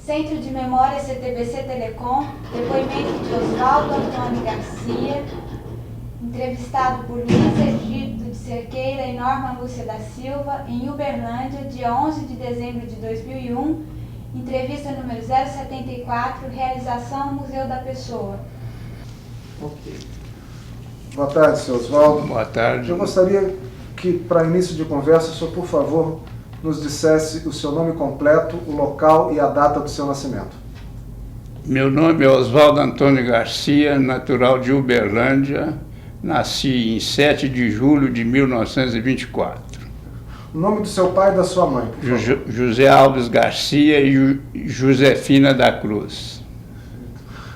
Centro de Memória CTBC Telecom, depoimento de Oswaldo Antônio Garcia, entrevistado por Luiz Egito de Cerqueira e Norma Lúcia da Silva, em Uberlândia, dia 11 de dezembro de 2001, entrevista número 074, realização Museu da Pessoa. Ok. Boa tarde, seu Oswaldo. Boa tarde. Eu gostaria que, para início de conversa, o senhor, por favor, nos dissesse o seu nome completo, o local e a data do seu nascimento. Meu nome é Oswaldo Antônio Garcia, natural de Uberlândia. Nasci em 7 de julho de 1924. O nome do seu pai e da sua mãe, por favor. José Alves Garcia e Josefina da Cruz.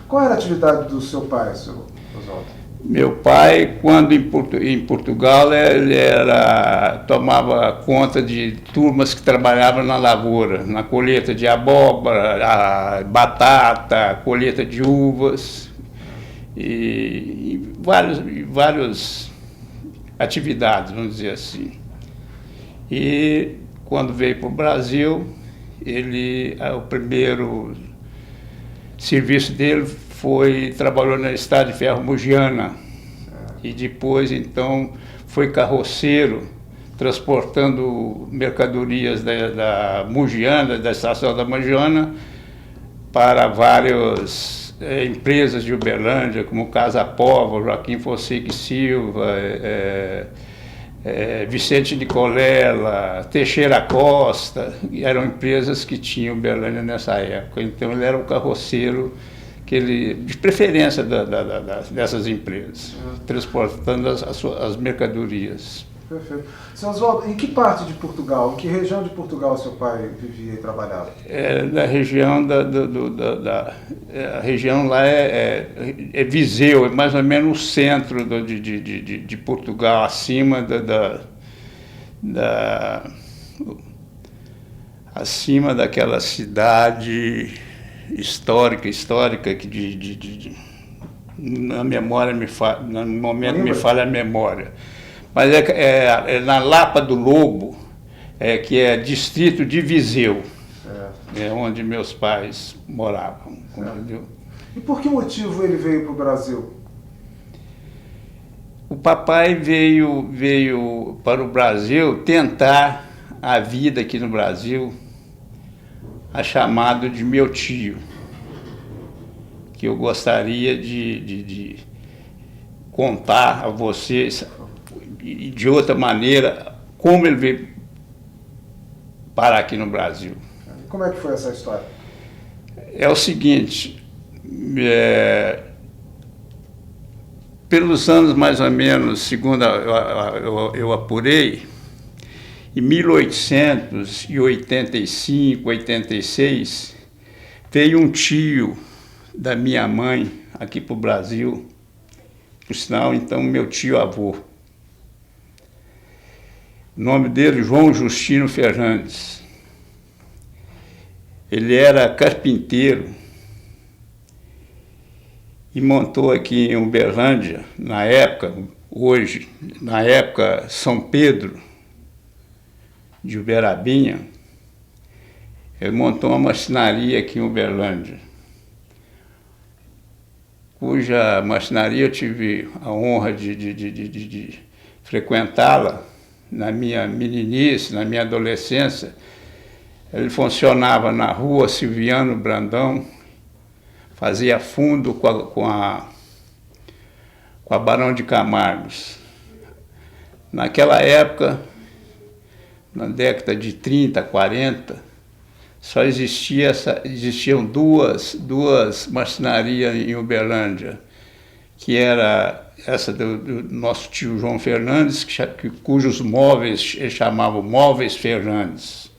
Qual era a atividade do seu pai, seu Oswaldo? Meu pai, quando em Portugal, ele tomava conta de turmas que trabalhavam na lavoura, na colheita de abóbora, batata, colheita de uvas e várias atividades, vamos dizer assim. E quando veio para o Brasil, o primeiro serviço dele trabalhou na Estrada de Ferro Mogiana e depois então foi carroceiro transportando mercadorias da Mogiana, da estação da Mogiana, para várias empresas de Uberlândia, como Casa Pova, Joaquim Fonseca e Silva, Vicente Nicolela, Teixeira Costa, eram empresas que tinham Uberlândia nessa época. Então ele era um carroceiro de preferência dessas empresas, transportando as mercadorias. Perfeito. Seu Oswaldo, em que parte de Portugal, em que região de Portugal seu pai vivia e trabalhava? Na região a região lá é Viseu, é mais ou menos o centro de Portugal, acima acima daquela cidade histórica que na memória no momento me falha a memória, mas é na Lapa do Lobo, que é distrito de Viseu, onde meus pais moravam. Entendeu? E por que motivo ele veio para o Brasil? O papai veio para o Brasil tentar a vida aqui no Brasil, a chamado de meu tio, que eu gostaria de contar a vocês de outra maneira como ele veio parar aqui no Brasil. Como é que foi essa história? É o seguinte, pelos anos mais ou menos, segundo eu apurei, em 1885, 86, veio um tio da minha mãe aqui para o Brasil, por sinal, então, meu tio-avô. O nome dele, João Justino Fernandes. Ele era carpinteiro e montou aqui em Uberlândia, na época São Pedro de Uberabinha, ele montou uma marcenaria aqui em Uberlândia, cuja marcenaria eu tive a honra de frequentá-la na minha meninice, na minha adolescência. Ele funcionava na rua Silviano Brandão, fazia fundo com a Barão de Camargos. Naquela época, na década de 30, 40, só existiam duas marcenarias em Uberlândia, que era essa do nosso tio João Fernandes, cujos móveis ele chamava Móveis Fernandes.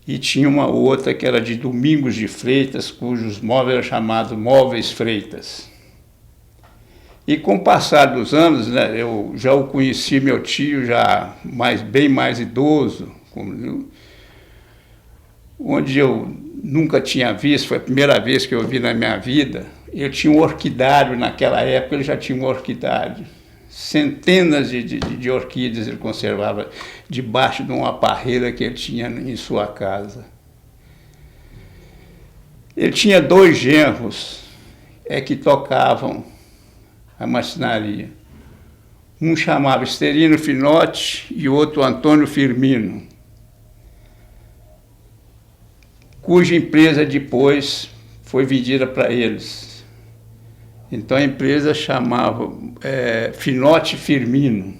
E tinha uma outra que era de Domingos de Freitas, cujos móveis eram chamados Móveis Freitas. E com o passar dos anos, né, eu já o conheci, meu tio, já bem mais idoso, onde eu nunca tinha visto, foi a primeira vez que eu vi na minha vida. Eu tinha um orquidário naquela época, ele já tinha um orquidário. Centenas de orquídeas ele conservava debaixo de uma parreira que ele tinha em sua casa. Ele tinha 2 genros que tocavam a marcenaria. Um chamava Esterino Finotti e o outro Antônio Firmino, cuja empresa depois foi vendida para eles. Então a empresa chamava Finotti Firmino.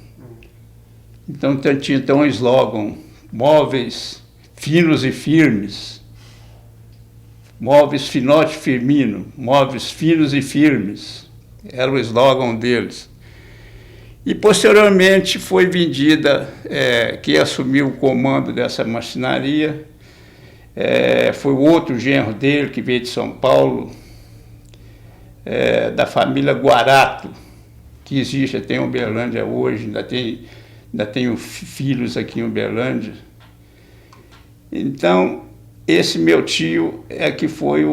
Então tinha um slogan: móveis finos e firmes. Móveis Finotti Firmino, móveis finos e firmes. Era o slogan deles. E posteriormente foi vendida, quem assumiu o comando dessa marcenaria foi o outro genro dele, que veio de São Paulo, da família Guarato, que existe até em Uberlândia hoje, ainda tenho filhos aqui em Uberlândia. Então, esse meu tio que foi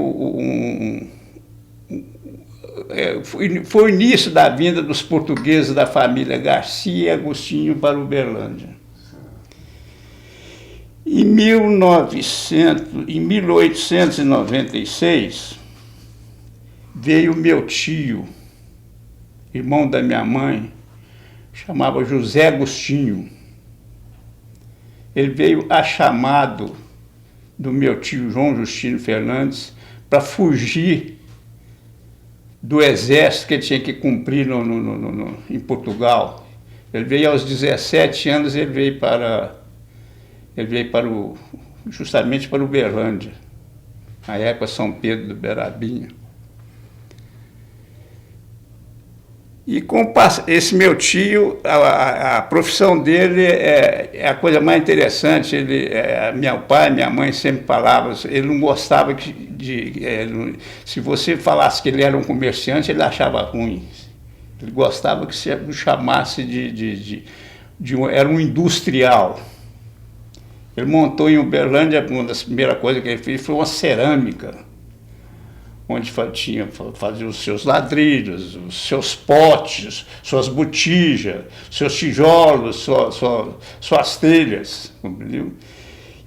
foi o início da vinda dos portugueses da família Garcia e Agostinho para Uberlândia. Em 1896, veio meu tio, irmão da minha mãe, chamava José Agostinho. Ele veio a chamado do meu tio João Justino Fernandes para fugir do exército que ele tinha que cumprir em Portugal. Ele veio aos 17 anos, ele veio justamente para Uberlândia, na época São Pedro do Berabinha. E com esse meu tio, a profissão dele é a coisa mais interessante. Meu pai, minha mãe sempre falavam, ele não gostava se você falasse que ele era um comerciante, ele achava ruim. Ele gostava que se o chamasse era um industrial. Ele montou em Uberlândia, uma das primeiras coisas que ele fez foi uma cerâmica, onde fazia os seus ladrilhos, os seus potes, suas botijas, seus tijolos, suas telhas, entendeu?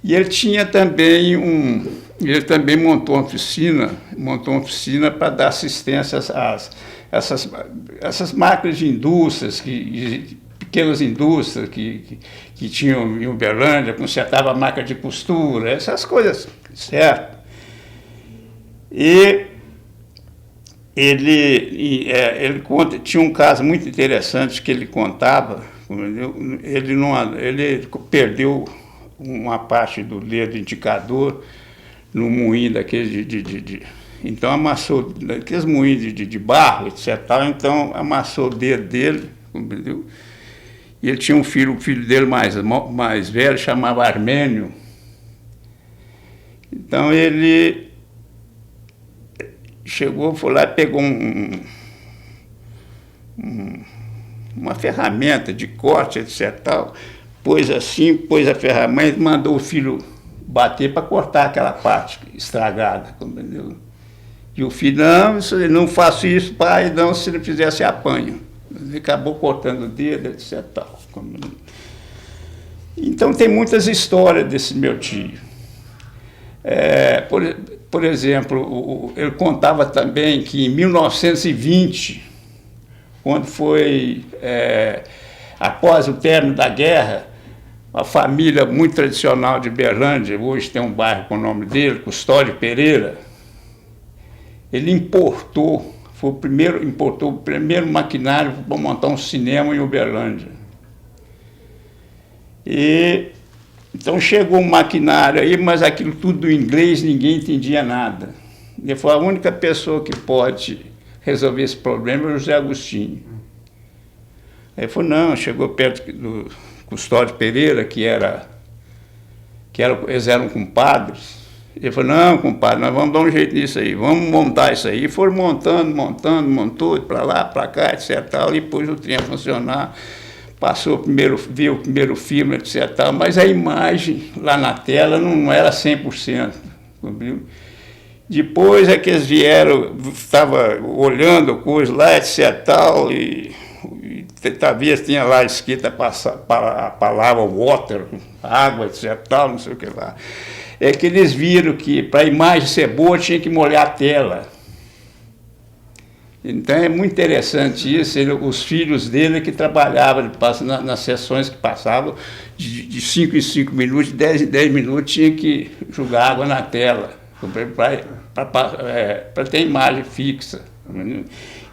E ele tinha também ele também montou uma oficina para dar assistência a essas máquinas de indústrias, pequenas indústrias que tinham em Uberlândia, consertava a máquina de costura, essas coisas, certo? E ele tinha um caso muito interessante que ele contava. Ele perdeu uma parte do dedo indicador no moinho daquele então amassou, daqueles moinhos de barro, etc. Então amassou o dedo dele, entendeu? E ele tinha um filho, o filho dele mais velho, chamava Armênio. Então ele chegou, foi lá e pegou uma ferramenta de corte, etc. Pôs a ferramenta e mandou o filho bater para cortar aquela parte estragada, entendeu? E o filho, não faço isso, pai, não, se ele fizesse apanho. Ele acabou cortando o dedo, etc. Então tem muitas histórias desse meu tio. Por exemplo, ele contava também que em 1920, quando foi após o término da guerra, uma família muito tradicional de Uberlândia, hoje tem um bairro com o nome dele, Custódio Pereira, ele importou o primeiro maquinário para montar um cinema em Uberlândia. Então chegou um maquinário aí, mas aquilo tudo em inglês, ninguém entendia nada. Ele foi a única pessoa que pode resolver esse problema é o José Agostinho. Aí ele falou, não, chegou perto do Custódio Pereira, eles eram compadres. Ele falou, não, compadre, nós vamos dar um jeito nisso aí, vamos montar isso aí. E foram montou, para lá, para cá, etc. E depois o trem ia funcionar. Viu o primeiro filme, etc. Mas a imagem lá na tela não era 100%. Viu? Depois é que eles vieram, estava olhando coisa lá, etc. E talvez tinha lá escrita a palavra water, água, etc. Não sei o que lá. é que eles viram que para a imagem ser boa tinha que molhar a tela. Então é muito interessante isso, os filhos dele que trabalhavam nas sessões que passavam, de 5 em 5 minutos, de 10 em 10 minutos, tinha que jogar água na tela, para ter imagem fixa.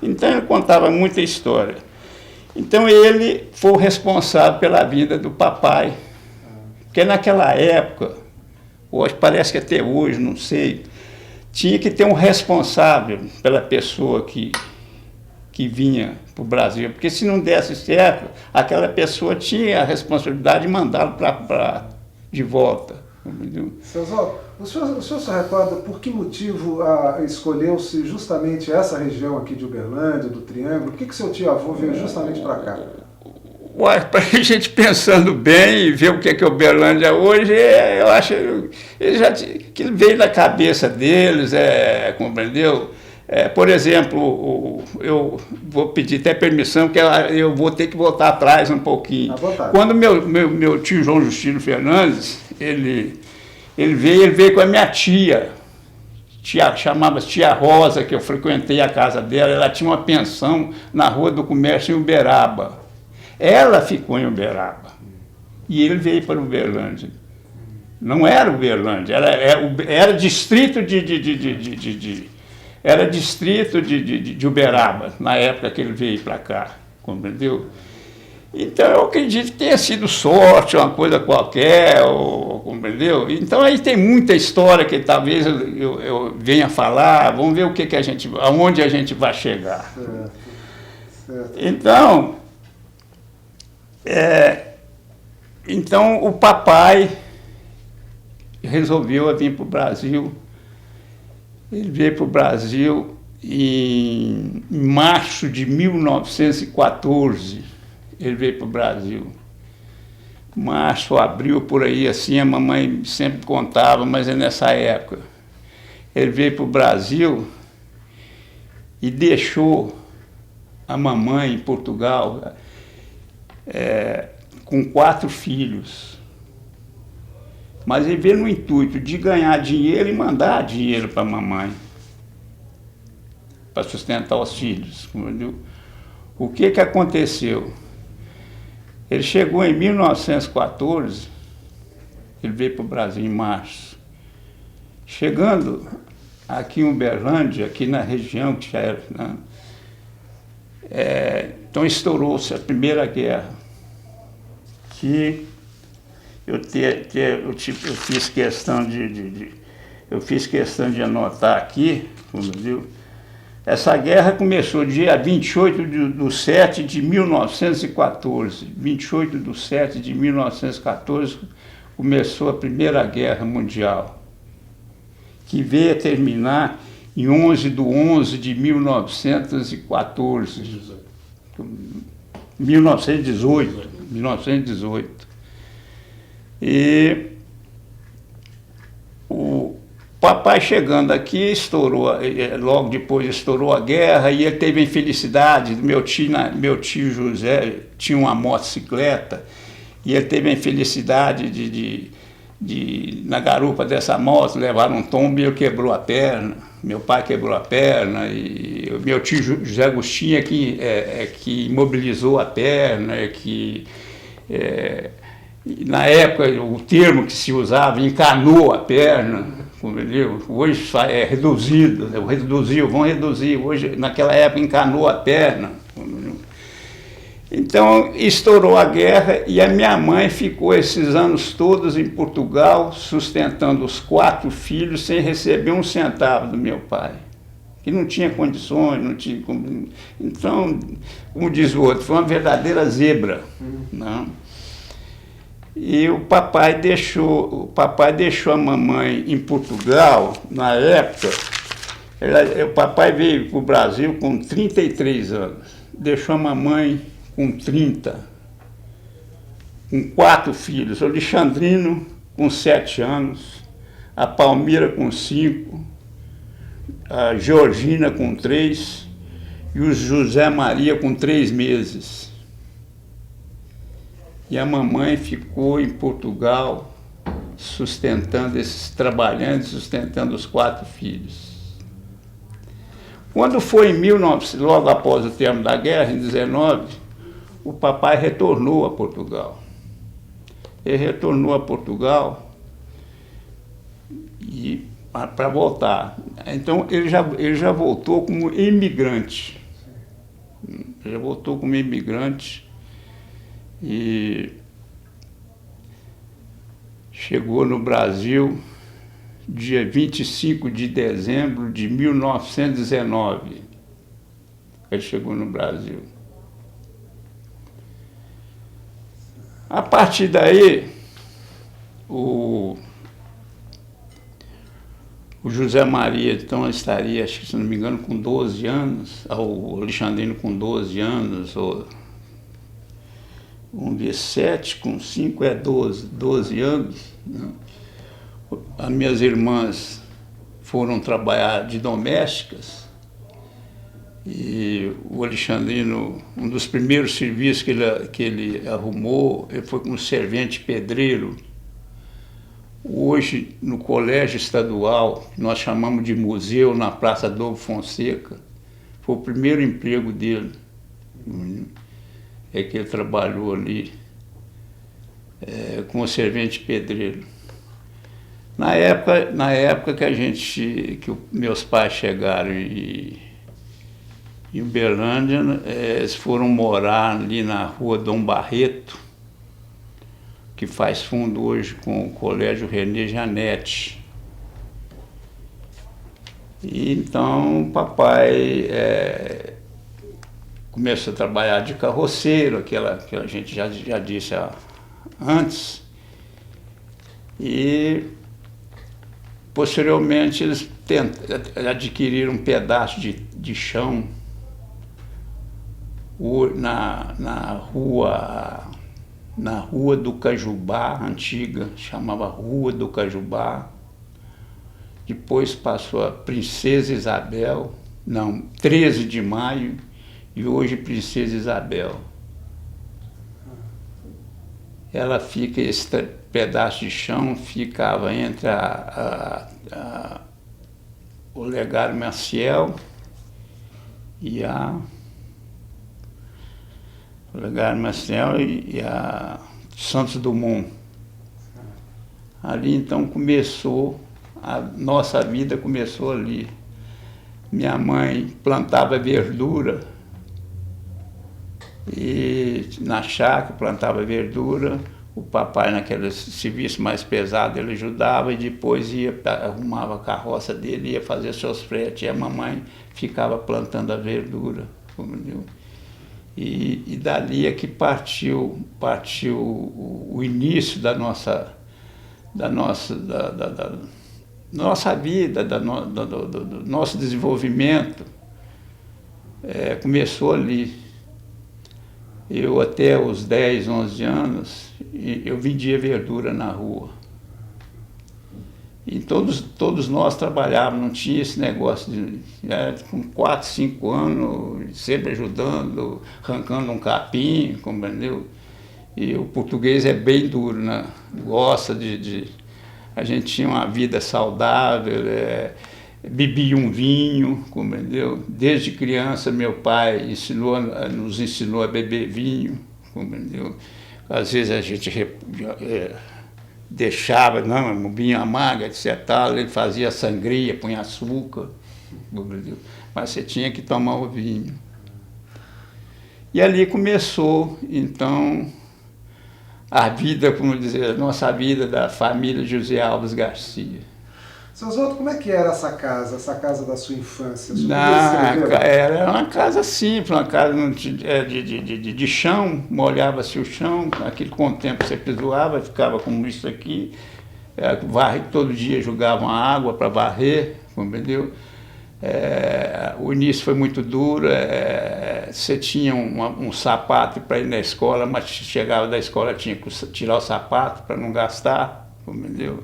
Então ele contava muita história. Então ele foi o responsável pela vida do papai, porque naquela época, hoje parece que até hoje, não sei, tinha que ter um responsável pela pessoa que vinha para o Brasil, porque se não desse certo, aquela pessoa tinha a responsabilidade de mandá-lo de volta. Seu Oswaldo, o senhor se recorda por que motivo escolheu-se justamente essa região aqui de Uberlândia, do Triângulo? Por que seu tio-avô veio justamente para cá? Para a gente pensando bem e ver o que é Uberlândia hoje, eu acho que veio da cabeça deles, compreendeu? Por exemplo, eu vou pedir até permissão, que eu vou ter que voltar atrás um pouquinho. Quando meu tio João Justino Fernandes, ele veio com a minha tia, chamava-se Tia Rosa, que eu frequentei a casa dela, ela tinha uma pensão na Rua do Comércio em Uberaba. Ela ficou em Uberaba e ele veio para Uberlândia. Não era Uberlândia, era distrito de Uberaba, na época que ele veio para cá, compreendeu? Então eu acredito que tenha sido sorte, uma coisa qualquer, compreendeu? Então aí tem muita história que talvez eu venha falar, vamos ver aonde a gente vai chegar. Certo. Então o papai resolveu vir para o Brasil. Ele veio para o Brasil em março de 1914. Ele veio para o Brasil. Março, abril, por aí, assim, a mamãe sempre contava, mas é nessa época. Ele veio para o Brasil e deixou a mamãe em Portugal com 4 filhos. Mas ele veio no intuito de ganhar dinheiro e mandar dinheiro para a mamãe, para sustentar os filhos. O que aconteceu? Ele chegou em 1914, ele veio para o Brasil em março. Chegando aqui em Uberlândia, aqui na região que já era, né? Então estourou-se a Primeira Guerra, que eu fiz questão de anotar aqui, viu? Essa guerra começou dia 28 de 7 de 1914. 28 de 7 de 1914 começou a Primeira Guerra Mundial, que veio a terminar em 11 de 11 de 1914. 1918. E o papai chegando aqui, logo depois estourou a guerra, e ele teve a infelicidade, meu tio José tinha uma motocicleta, e ele teve a infelicidade de na garupa dessa moto, levar um tombo e ele quebrou a perna. Meu pai quebrou a perna, e meu tio José Agostinho que imobilizou a perna, na época o termo que se usava, encanou a perna, entendeu? Hoje é reduzido, vão reduzir, hoje, naquela época encanou a perna. Então estourou a guerra e a minha mãe ficou esses anos todos em Portugal, sustentando os 4 filhos sem receber um centavo do meu pai, que não tinha condições, não tinha. Então, como diz o outro, foi uma verdadeira zebra. Não? E o papai deixou a mamãe em Portugal, na época. O papai veio para o Brasil com 33 anos, deixou a mamãe com 30, com 4 filhos, o Alexandrino com 7 anos, a Palmira com 5, a Georgina com 3 e o José Maria com 3 meses. E a mamãe ficou em Portugal trabalhando, sustentando os 4 filhos. Quando foi em 1900, logo após o término da guerra, em 19, o papai retornou a Portugal. Ele retornou a Portugal e para voltar. Então ele já voltou como imigrante. Ele já voltou como imigrante e chegou no Brasil dia 25 de dezembro de 1919. Ele chegou no Brasil. A partir daí, o José Maria, então, estaria, acho que, se não me engano, com 12 anos, o Alexandrino com 12 anos, ou vamos ver, 7 com 5 é 12 anos, né? As minhas irmãs foram trabalhar de domésticas e o Alexandrino, um dos primeiros serviços que ele arrumou, ele foi como servente pedreiro. Hoje, no colégio estadual, que nós chamamos de museu, na Praça Adolfo Fonseca, foi o primeiro emprego dele. É que ele trabalhou ali como servente pedreiro. Na época que meus pais chegaram em Uberlândia, eles foram morar ali na rua Dom Barreto, que faz fundo hoje com o Colégio René Janete. E então o papai começou a trabalhar de carroceiro, que a gente já disse antes, e posteriormente eles adquiriram um pedaço de chão na Rua do Cajubá, antiga, chamava Rua do Cajubá. Depois passou a Princesa Isabel, 13 de Maio, e hoje Princesa Isabel. Ela fica, esse pedaço de chão ficava entre o Legário Maciel e a Santos Dumont. Ali então começou, a nossa vida começou ali. Minha mãe plantava verdura, e na chácara plantava verdura, o papai naquele serviço mais pesado ele ajudava e depois arrumava a carroça dele, ia fazer seus fretes, e a mamãe ficava plantando a verdura, entendeu? E dali é que partiu o início da nossa vida, do nosso desenvolvimento. Começou ali. Eu até os 10, 11 anos, eu vendia verdura na rua. E todos nós trabalhávamos, não tinha esse negócio com 4, 5 anos, sempre ajudando, arrancando um capim, compreendeu? E o português é bem duro, né? Gosta a gente tinha uma vida saudável, bebia um vinho, compreendeu? Desde criança meu pai nos ensinou a beber vinho, compreendeu? Às vezes a gente deixava, um vinho amargo, etc. Ele fazia sangria, punha açúcar, compreendeu? Mas você tinha que tomar o vinho. E ali começou, então, a vida, como dizer, a nossa vida da família José Alves Garcia. Seu Oswaldo, como é que era essa casa da sua infância? Era uma casa simples, uma casa de chão, molhava-se o chão, aquele com o tempo você pisoava, ficava como isso aqui, todo dia jogavam água para varrer, compreendeu? O início foi muito duro, você tinha um sapato para ir na escola, mas chegava da escola tinha que tirar o sapato para não gastar, compreendeu?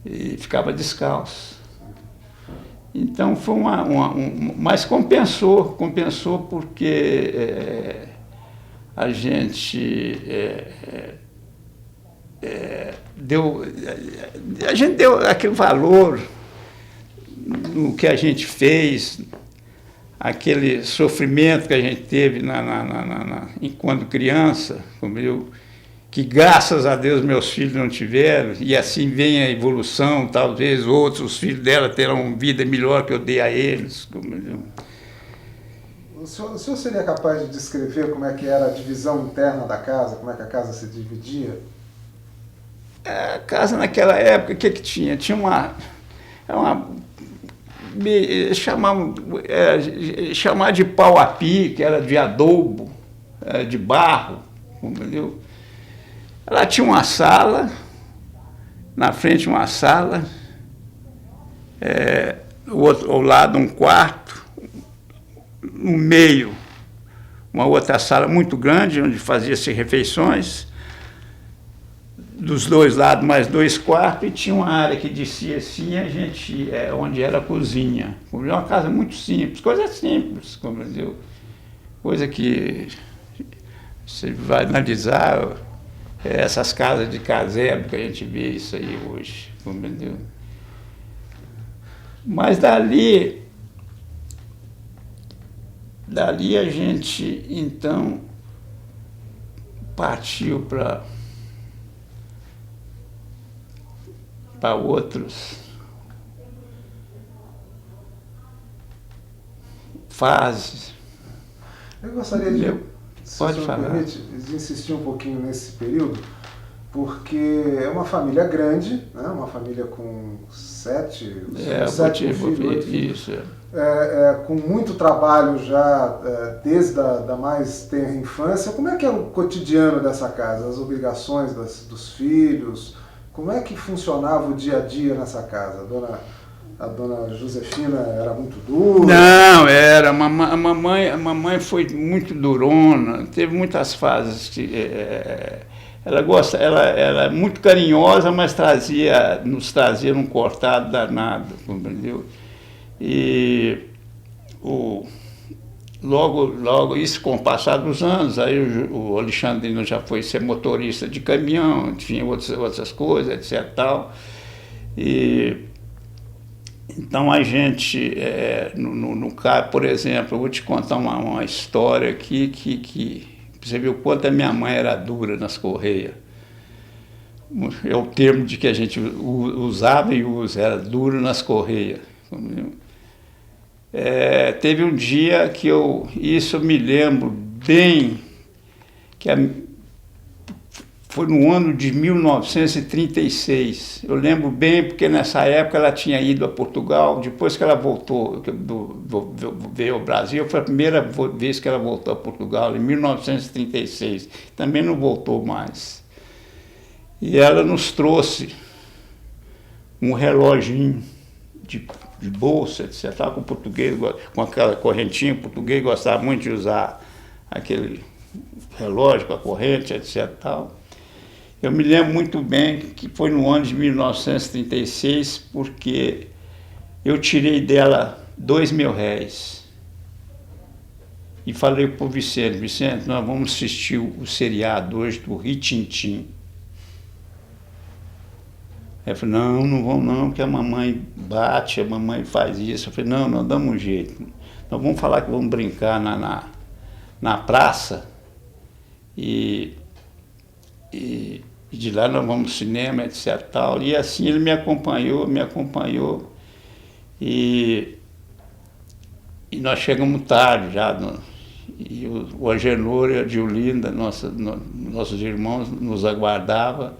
E ficava descalço. Então foi mas compensou porque a gente a gente deu aquele valor no que a gente fez, aquele sofrimento que a gente teve enquanto criança, que graças a Deus meus filhos não tiveram, e assim vem a evolução, talvez outros filhos dela terão uma vida melhor que eu dei a eles. O senhor seria capaz de descrever como é que era a divisão interna da casa, como é que a casa se dividia? A casa naquela época, o que tinha? Tinha chamar de pau a pique, que era de adobo, de barro, entendeu? Ela tinha uma sala, na frente uma sala, ao lado um quarto, no meio uma outra sala muito grande, onde fazia-se refeições, dos dois lados mais 2 quartos, e tinha uma área que descia assim, onde era a cozinha. Uma casa muito simples, coisa simples, compreendeu? Coisa que você vai analisar, essas casas de casebre que a gente vê isso aí hoje, compreendeu? Mas dali a gente então partiu para outras fases. Eu gostaria de, se Pode o senhor falar. permite, de insistir um pouquinho nesse período, porque é uma família grande, né? Uma família com 7 filhos, 8 filhos. Isso. Com muito trabalho já desde a da mais tenra infância. Como é que é o cotidiano dessa casa, as obrigações dos filhos? Como é que funcionava o dia a dia nessa casa? A dona Josefina era muito dura? Não, era. A mamãe foi muito durona, teve muitas fases. Ela é muito carinhosa, mas nos trazia um cortado danado, compreendeu? E logo isso, com o passar dos anos, aí o Alexandrino já foi ser motorista de caminhão, tinha outras coisas, etc. Tal. E então a gente, no caso, por exemplo, eu vou te contar uma história aqui que você viu o quanto a minha mãe era dura nas correias. É o termo de que a gente usava e usa, era duro nas correias. Teve um dia que isso eu me lembro bem, foi no ano de 1936. Eu lembro bem porque nessa época ela tinha ido a Portugal, depois que ela voltou, veio ao Brasil, foi a primeira vez que ela voltou a Portugal, em 1936. Também não voltou mais. E ela nos trouxe um reloginho de bolsa, etc. Com português, com aquela correntinha, o português gostava muito de usar aquele relógio com a corrente, etc. Tal. Eu me lembro muito bem que foi no ano de 1936, porque eu tirei dela R$2.000 e falei para o Vicente, nós vamos assistir o seriado hoje do Rin-Tin-Tin. Ele falou, não vamos não, porque a mamãe bate, a mamãe faz isso. Eu falei, não, nós damos um jeito. Nós vamos falar que vamos brincar na praça e de lá nós vamos ao cinema, etc. Tal. E assim ele me acompanhou, e nós chegamos tarde já. E o Agenor e a Diolinda, nossos irmãos, nos aguardavam.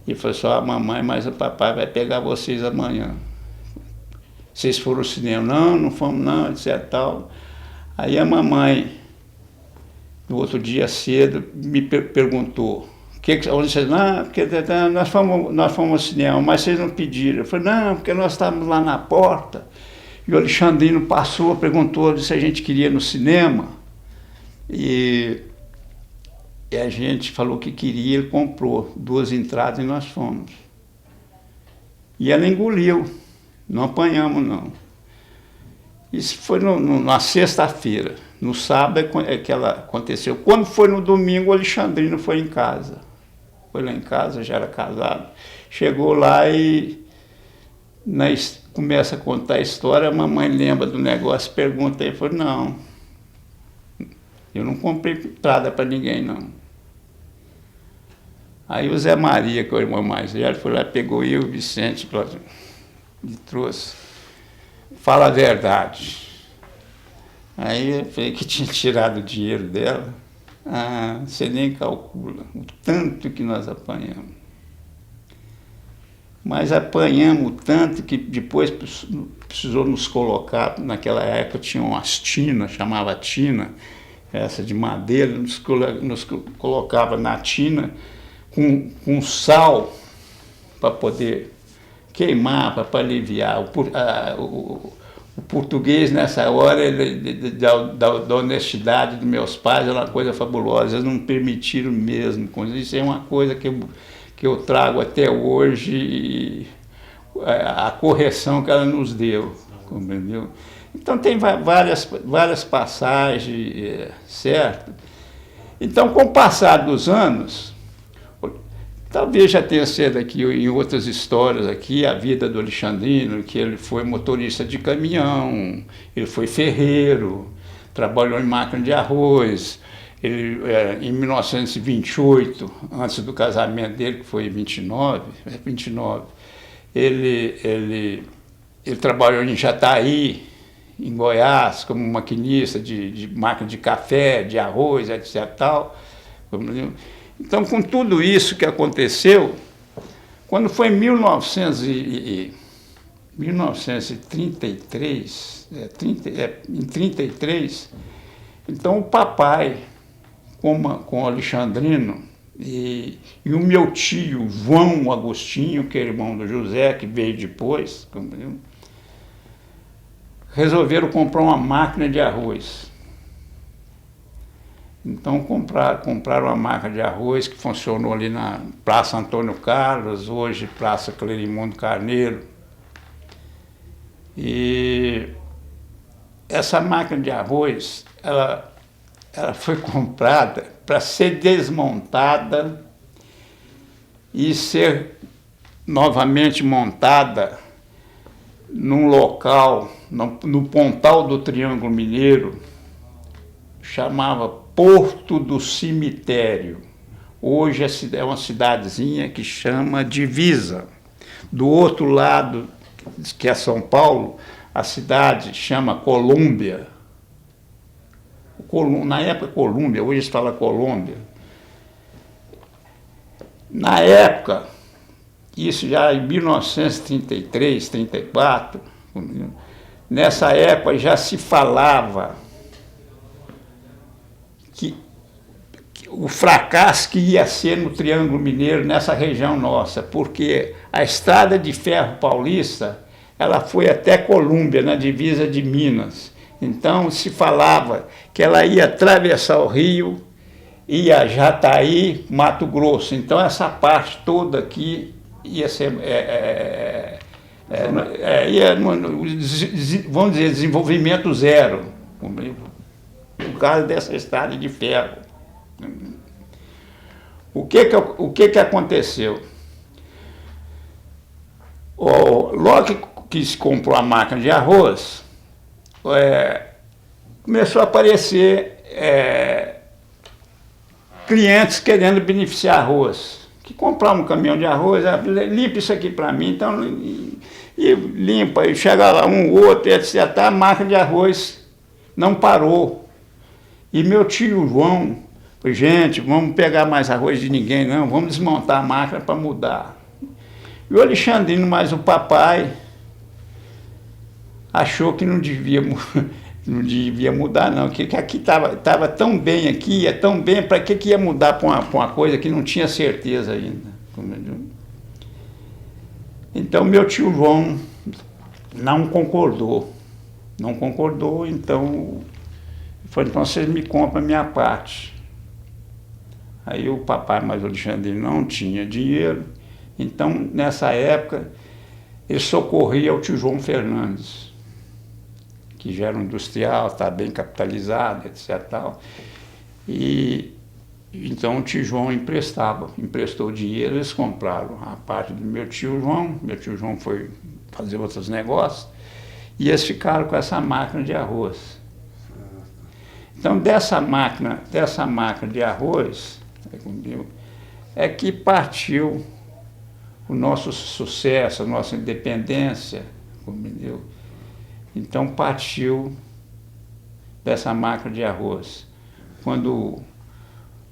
E falou só, a mamãe, mas o papai vai pegar vocês amanhã. Vocês foram ao cinema? Não fomos não, etc. Tal. Aí a mamãe, no outro dia cedo, me perguntou, onde vocês... Não, porque nós fomos ao cinema, mas vocês não pediram. Eu falei, não, porque nós estávamos lá na porta, e o Alexandrino passou, perguntou se a gente queria ir no cinema, e a gente falou que queria, ele comprou 2 entradas e nós fomos. E ela engoliu, não apanhamos não. Isso foi na sexta-feira. No sábado é que ela aconteceu. Quando foi no domingo, o Alexandrino foi em casa. foi lá em casa, já era casado. Chegou lá e começa a contar a história, a mamãe lembra do negócio, pergunta aí, falou, não, eu não comprei entrada para ninguém, não. Aí o Zé Maria, que é o irmão mais velho, foi lá, pegou eu e o Vicente e trouxe. Fala a verdade. Aí eu falei que tinha tirado o dinheiro dela. Ah, você nem calcula o tanto que nós apanhamos. Mas apanhamos tanto que depois precisou nos colocar, naquela época tinha umas tinas, chamava tina, essa de madeira, nos colocava na tina com sal para poder queimar, para aliviar. O português, nessa hora, da honestidade dos meus pais, era uma coisa fabulosa. Eles não permitiram mesmo. Isso é uma coisa que eu trago até hoje, a correção que ela nos deu, compreendeu? Então, tem várias passagens, certo? Então, com o passar dos anos, talvez já tenha sido aqui em outras histórias aqui, a vida do Alexandrino, que ele foi motorista de caminhão, ele foi ferreiro, trabalhou em máquina de arroz. Ele, em 1928, antes do casamento dele, que foi em 29, ele trabalhou em Jataí, em Goiás, como maquinista de máquina de café, de arroz, etc. Tal. Então, com tudo isso que aconteceu, quando foi em 1933, em 33, então o papai, com o Alexandrino, e o meu tio, João Agostinho, que é irmão do José, que veio depois, resolveram comprar uma máquina de arroz. Então compraram uma máquina de arroz que funcionou ali na Praça Antônio Carlos, hoje Praça Clerimundo Carneiro. E essa máquina de arroz, ela foi comprada para ser desmontada e ser novamente montada num local, no Pontal do Triângulo Mineiro, chamava Porto do Cemitério. Hoje é uma cidadezinha que chama Divisa. Do outro lado, que é São Paulo, a cidade chama Colômbia. Na época Colômbia, hoje se fala Colômbia. Na época, isso já em 1933, 34, nessa época já se falava que o fracasso que ia ser no Triângulo Mineiro, nessa região nossa, porque a estrada de ferro paulista, ela foi até Colômbia, na divisa de Minas. Então se falava que ela ia atravessar o rio, ia Jataí, Mato Grosso. Então essa parte toda aqui ia ser, vamos dizer, desenvolvimento zero, por causa dessa estrada de ferro. O que aconteceu? Logo que se comprou a máquina de arroz, começou a aparecer clientes querendo beneficiar arroz, que compravam um caminhão de arroz, limpa isso aqui para mim, então, e limpa, e chega lá um, outro, etc. A máquina de arroz não parou. E meu tio João falou, gente, vamos pegar mais arroz de ninguém, não, vamos desmontar a máquina para mudar. E o Alexandrino, mais o papai, achou que não devia mudar, não, que aqui estava tão bem aqui, ia tão bem, para que ia mudar para uma coisa que não tinha certeza ainda. Então meu tio João não concordou, então falou, então vocês me compram a minha parte. Aí o papai, mais o Alexandre, não tinha dinheiro, então nessa época ele socorria o tio João Fernandes, que já era um industrial, está bem capitalizado, etc. Tal. E Então o tio João emprestou dinheiro, eles compraram a parte do meu tio João foi fazer outros negócios, e eles ficaram com essa máquina de arroz. Então dessa máquina de arroz é que partiu o nosso sucesso, a nossa independência, entendeu? Então partiu dessa máquina de arroz. Quando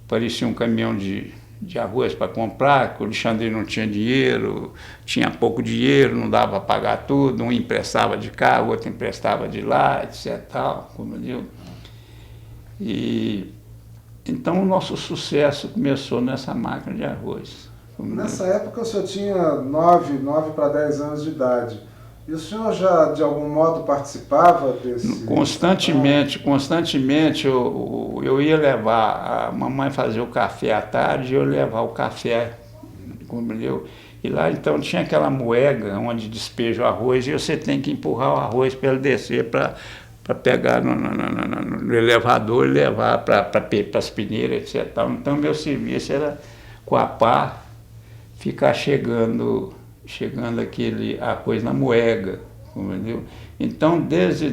aparecia um caminhão de arroz para comprar, que o Alexandre não tinha dinheiro, tinha pouco dinheiro, não dava para pagar tudo, um emprestava de cá, o outro emprestava de lá, etc. Tal, entendeu? E então o nosso sucesso começou nessa máquina de arroz. Nessa época o senhor tinha 9 para 10 anos de idade. E o senhor já, de algum modo, participava desse... Constantemente eu ia levar, a mamãe fazia o café à tarde e eu levava o café, entendeu? E lá então tinha aquela moega onde despeja o arroz e você tem que empurrar o arroz para ele descer para pegar no elevador e levar para as peneiras, etc. Então meu serviço era com a pá ficar chegando aquele arroz na moega, entendeu? Então, desde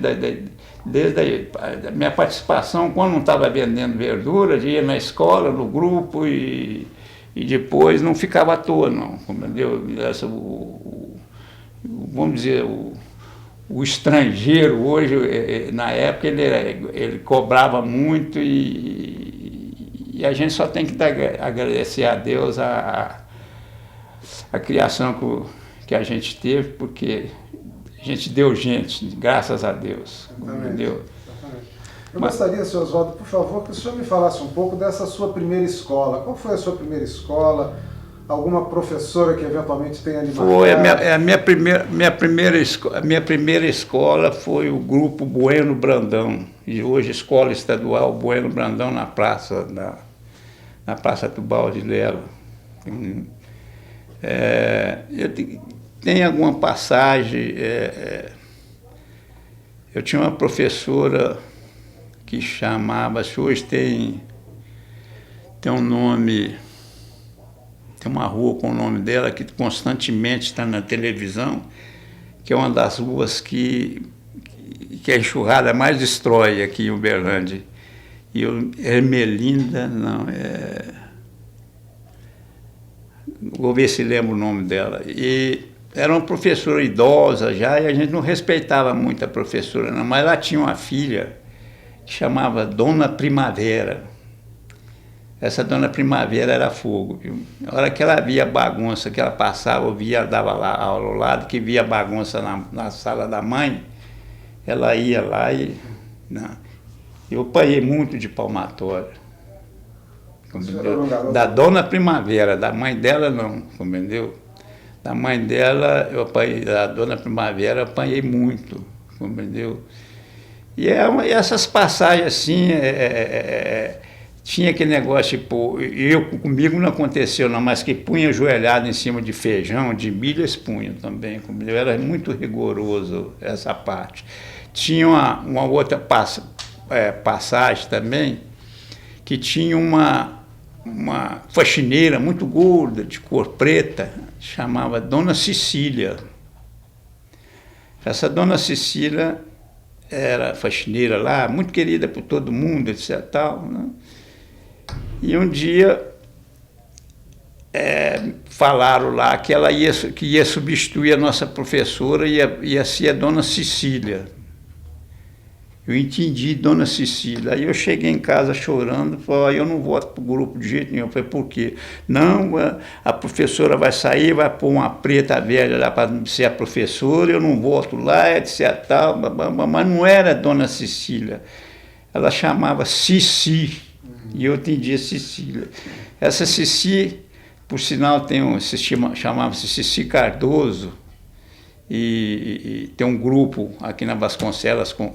a minha participação, quando não estava vendendo verdura, ia na escola, no grupo e depois não ficava à toa, não, entendeu? Vamos dizer, o estrangeiro hoje, na época, ele cobrava muito e a gente só tem que agradecer a Deus a criação que a gente teve, porque a gente deu gente, graças a Deus. Entendeu? Eu gostaria, senhor Oswaldo, por favor, que o senhor me falasse um pouco dessa sua primeira escola. Qual foi a sua primeira escola? Alguma professora que eventualmente tenha lhe marcado? Foi a minha primeira escola foi o Grupo Bueno Brandão, e hoje Escola Estadual Bueno Brandão na Praça Tubal de Lela. Tem alguma passagem, eu tinha uma professora que chamava-se, hoje tem um nome, tem uma rua com o nome dela que constantemente está na televisão, que é uma das ruas que a enxurrada mais destrói aqui em Uberlândia. E Ermelinda, vou ver se lembro o nome dela. E era uma professora idosa já, e a gente não respeitava muito a professora, não, mas ela tinha uma filha que chamava Dona Primavera. Essa Dona Primavera era fogo, viu? Na hora que ela via bagunça, que ela passava, dava lá aula ao lado, que via bagunça na sala da mãe, ela ia lá e... Eu apanhei muito de palmatória. Da Dona Primavera, da mãe dela não, entendeu? Da mãe dela, da Dona Primavera, eu apanhei muito, entendeu? E essas passagens assim, tinha aquele negócio, tipo, comigo não aconteceu não, mas que punha ajoelhado em cima de feijão, de milho, eles punham também, entendeu? Era muito rigoroso essa parte. Tinha uma outra passagem também, que tinha uma faxineira muito gorda, de cor preta, chamava Dona Cecília. Essa Dona Cecília era faxineira lá, muito querida por todo mundo, etc. Tal, né? E um dia falaram lá que ela ia substituir a nossa professora, ia ser a Dona Cecília. Eu entendi, Dona Cecília. Aí eu cheguei em casa chorando, falei, eu não volto para o grupo de jeito nenhum. Eu falei, por quê? Não, a professora vai sair, vai pôr uma preta velha lá para ser a professora, eu não volto lá, etc. Tal, mas não era Dona Cecília. Ela chamava Cici, e eu entendi Cecília. Essa Cici, por sinal, chamava-se Cici Cardoso, e tem um grupo aqui na Vasconcelos com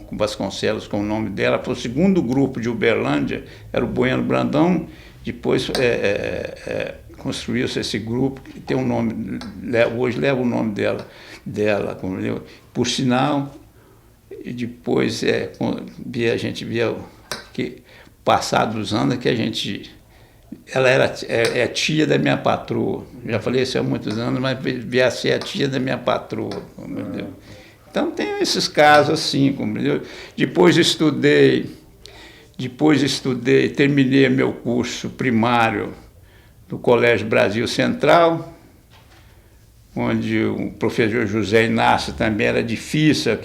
o nome dela. Foi o segundo grupo de Uberlândia, era o Bueno Brandão. Depois construiu-se esse grupo que tem um nome, hoje leva o nome dela, por sinal. E depois a gente via que passados os anos que a gente Ela é tia da minha patroa. Já falei isso há muitos anos, mas veio a ser a tia da minha patroa, compreendeu? Então tem esses casos assim, compreendeu? Depois estudei, terminei meu curso primário no Colégio Brasil Central, onde o professor José Inácio também era difícil.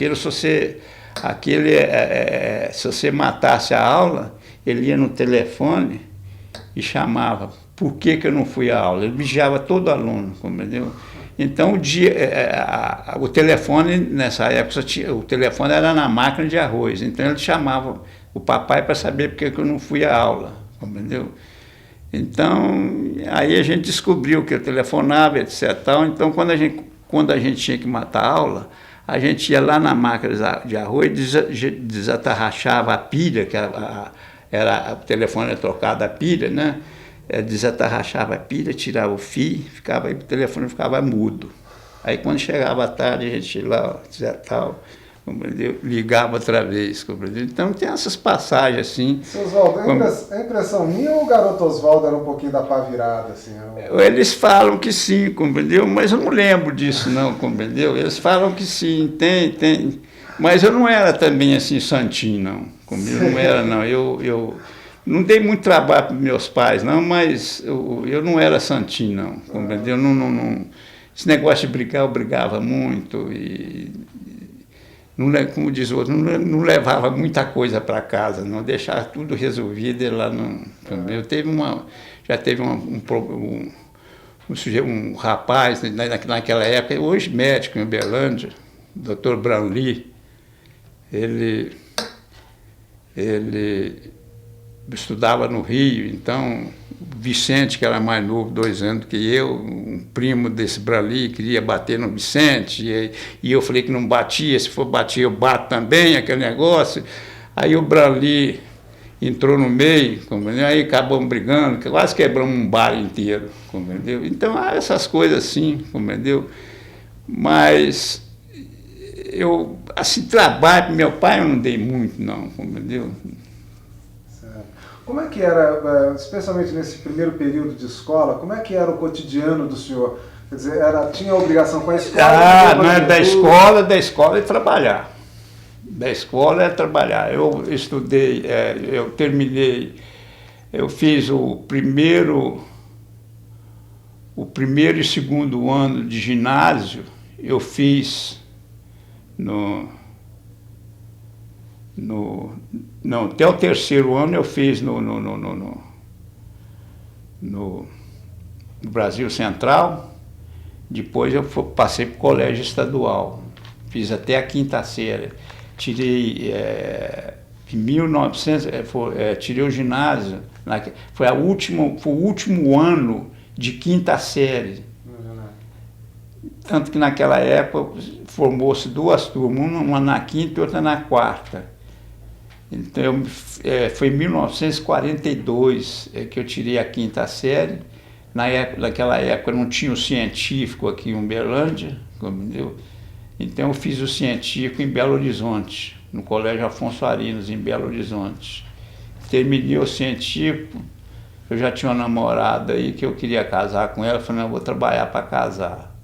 Se você matasse a aula, ele ia no telefone e chamava. Por que eu não fui à aula? Ele vigiava todo aluno, compreendeu? Então, o telefone, nessa época, o telefone era na máquina de arroz. Então, ele chamava o papai para saber por que eu não fui à aula, compreendeu? Então, aí a gente descobriu que eu telefonava, etc. Então, quando a gente tinha que matar a aula, a gente ia lá na máquina de arroz, desatarrachava a pilha, que o telefone era trocado a pilha, né? Desatarrachava a pilha, tirava o fio, aí o telefone ficava mudo. Aí quando chegava a tarde, a gente ia lá, ligava outra vez, compreendeu? Então tem essas passagens assim. Seu Oswaldo, a impressão minha ou o garoto Oswaldo era um pouquinho da pá virada? Assim, Eles falam que sim, compreendeu? Mas eu não lembro disso não, compreendeu? Eles falam que sim, tem. Mas eu não era também assim santinho, não. Eu não era, não. Eu não dei muito trabalho para meus pais, não, mas eu não era santinho, não, compreendeu? Esse negócio de brigar, eu brigava muito e, como diz o outro, não levava muita coisa para casa, não, deixava tudo resolvido e lá não, entendeu? Já teve um rapaz, naquela época, hoje médico em Uberlândia, Dr. Branly, ele estudava no Rio, então Vicente, que era mais novo, 2 anos do que eu, um primo desse Branly, queria bater no Vicente, e eu falei que não batia, se for bater eu bato também, aquele negócio. Aí o Branly entrou no meio, compreendeu? Aí acabamos brigando, quase quebramos um bar inteiro, compreendeu? Então há essas coisas assim, compreendeu? Mas trabalho para meu pai eu não dei muito, não, compreendeu? Como é que era, especialmente nesse primeiro período de escola, como é que era o cotidiano do senhor? Quer dizer, tinha obrigação com a escola? Não é da escola é trabalhar. Da escola é trabalhar. Eu estudei, eu terminei, eu fiz o primeiro e segundo ano de ginásio, eu fiz até o terceiro ano eu fiz no Brasil Central, depois eu passei para o colégio estadual, fiz até a 5ª série, tirei em 1900, tirei o ginásio, foi o último ano de 5ª série, tanto que naquela época formou-se 2 turmas, uma na 5ª e outra na 4ª. Então, foi em 1942 que eu tirei a 5ª série. Naquela época não tinha o científico aqui em Uberlândia, entendeu? Então eu fiz o científico em Belo Horizonte, no Colégio Afonso Arinos, em Belo Horizonte. Terminei o científico, eu já tinha uma namorada aí que eu queria casar com ela, falei, não, eu vou trabalhar para casar.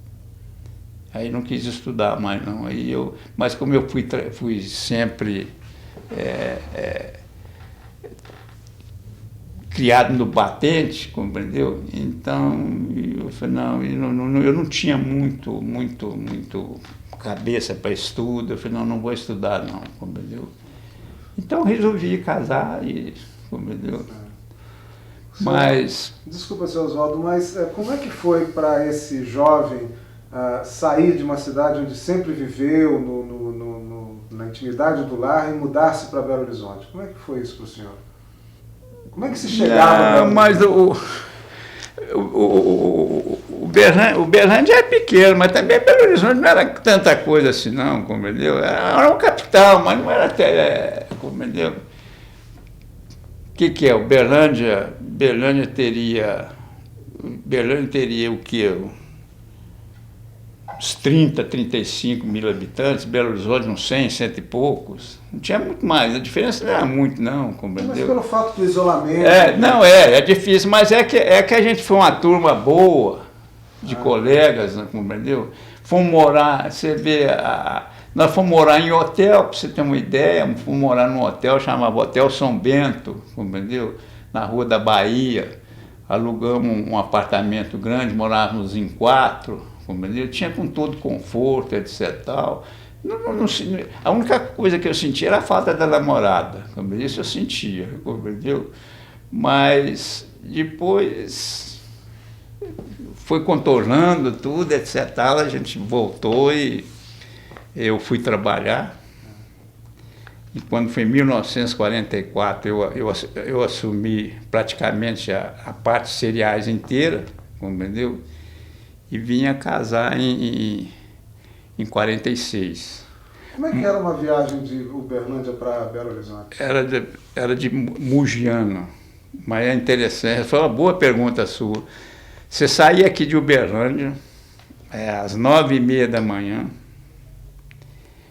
Aí não quis estudar mais não, mas como eu fui sempre criado no batente, compreendeu? Então, eu falei, eu não tinha muito cabeça para estudo, eu falei, não vou estudar não, compreendeu? Então, resolvi casar e, compreendeu? Mas... Desculpa, seu Oswaldo, mas como é que foi para esse jovem sair de uma cidade onde sempre viveu, na intimidade do lar, e mudar-se para Belo Horizonte? Como é que foi isso para o senhor? Como é que se chegava? Mas o Uberlândia é pequeno, mas também Belo Horizonte não era tanta coisa assim, não, compreendeu? Era uma capital, mas não era até, compreendeu? O que é? Uberlândia teria o quê? uns 30, 35 mil habitantes, Belo Horizonte uns 100, cento e poucos. Não tinha muito mais, a diferença não era muito, não, compreendeu? Mas pelo fato do isolamento... Não, é difícil, mas é que a gente foi uma turma boa, de colegas, né, compreendeu? Fomos morar, você vê, nós fomos morar em hotel, para você ter uma ideia, fomos morar num hotel, chamava Hotel São Bento, compreendeu? Na Rua da Bahia, alugamos um apartamento grande, morávamos em 4, compreendeu? Tinha com todo conforto, etc. Tal. A única coisa que eu sentia era a falta da namorada, compreendeu? Isso eu sentia, compreendeu? Mas depois foi contornando tudo, etc. Tal, a gente voltou e eu fui trabalhar. E quando foi em 1944, eu assumi praticamente a parte de cereais inteira, compreendeu? E vinha casar em 46. Como é que era uma viagem de Uberlândia para Belo Horizonte? Era de Mugiano, mas é interessante, foi uma boa pergunta sua. Você saía aqui de Uberlândia, às 9h30 da manhã,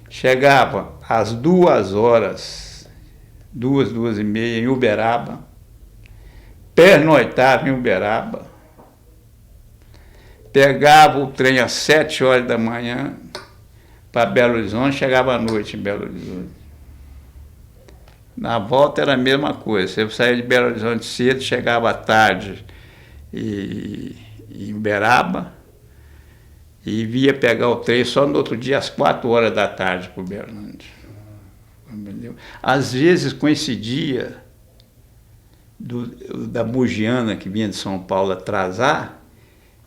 chegava às 2h, 2h30 em Uberaba, pernoitava em Uberaba, pegava o trem às 7h da manhã para Belo Horizonte, chegava à noite em Belo Horizonte. Na volta era a mesma coisa, você saía de Belo Horizonte cedo, chegava à tarde em Uberaba, e via pegar o trem só no outro dia às 4h da tarde para Uberlândia. Entendeu? Às vezes coincidia da Mugiana, que vinha de São Paulo, atrasar,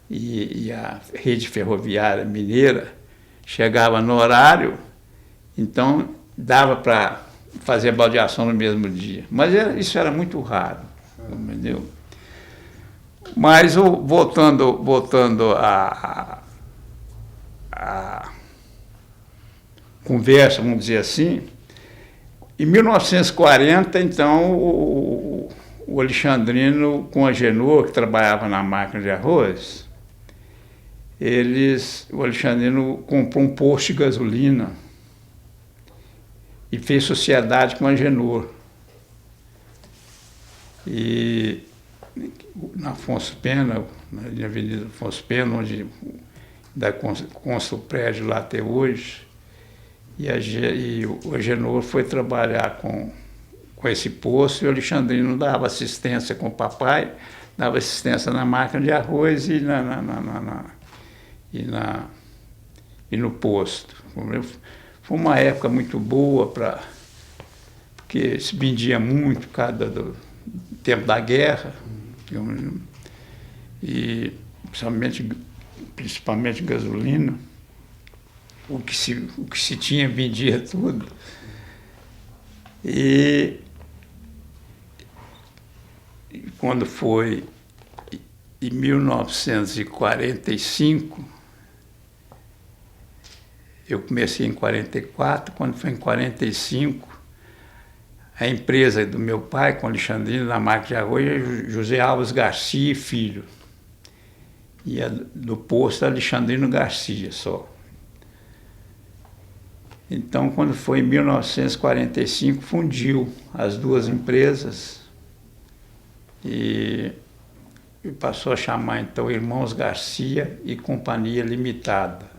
e a rede ferroviária mineira chegava no horário, então dava para fazer a baldeação no mesmo dia. Mas isso era muito raro, entendeu? Mas voltando a conversa, vamos dizer assim, em 1940, então, o Alexandrino com a Genor, que trabalhava na máquina de arroz, o Alexandrino comprou um posto de gasolina e fez sociedade com a Genor. E na Afonso Pena, na Avenida Afonso Pena, onde consta o prédio lá até hoje, e o Agenor foi trabalhar com esse posto, e o Alexandrino dava assistência com o papai, dava assistência na máquina de arroz e no posto. Foi uma época muito boa, porque se vendia muito por causa do tempo da guerra, e principalmente gasolina, o que se tinha vendia tudo. E quando foi em 1945, eu comecei em 44, quando foi em 45, a empresa do meu pai, com Alexandrino, na máquina de arroz, José Alves Garcia e Filho. E do posto Alexandrino Garcia só. Então, quando foi em 1945, fundiu as duas empresas e passou a chamar, então, Irmãos Garcia e Companhia Limitada.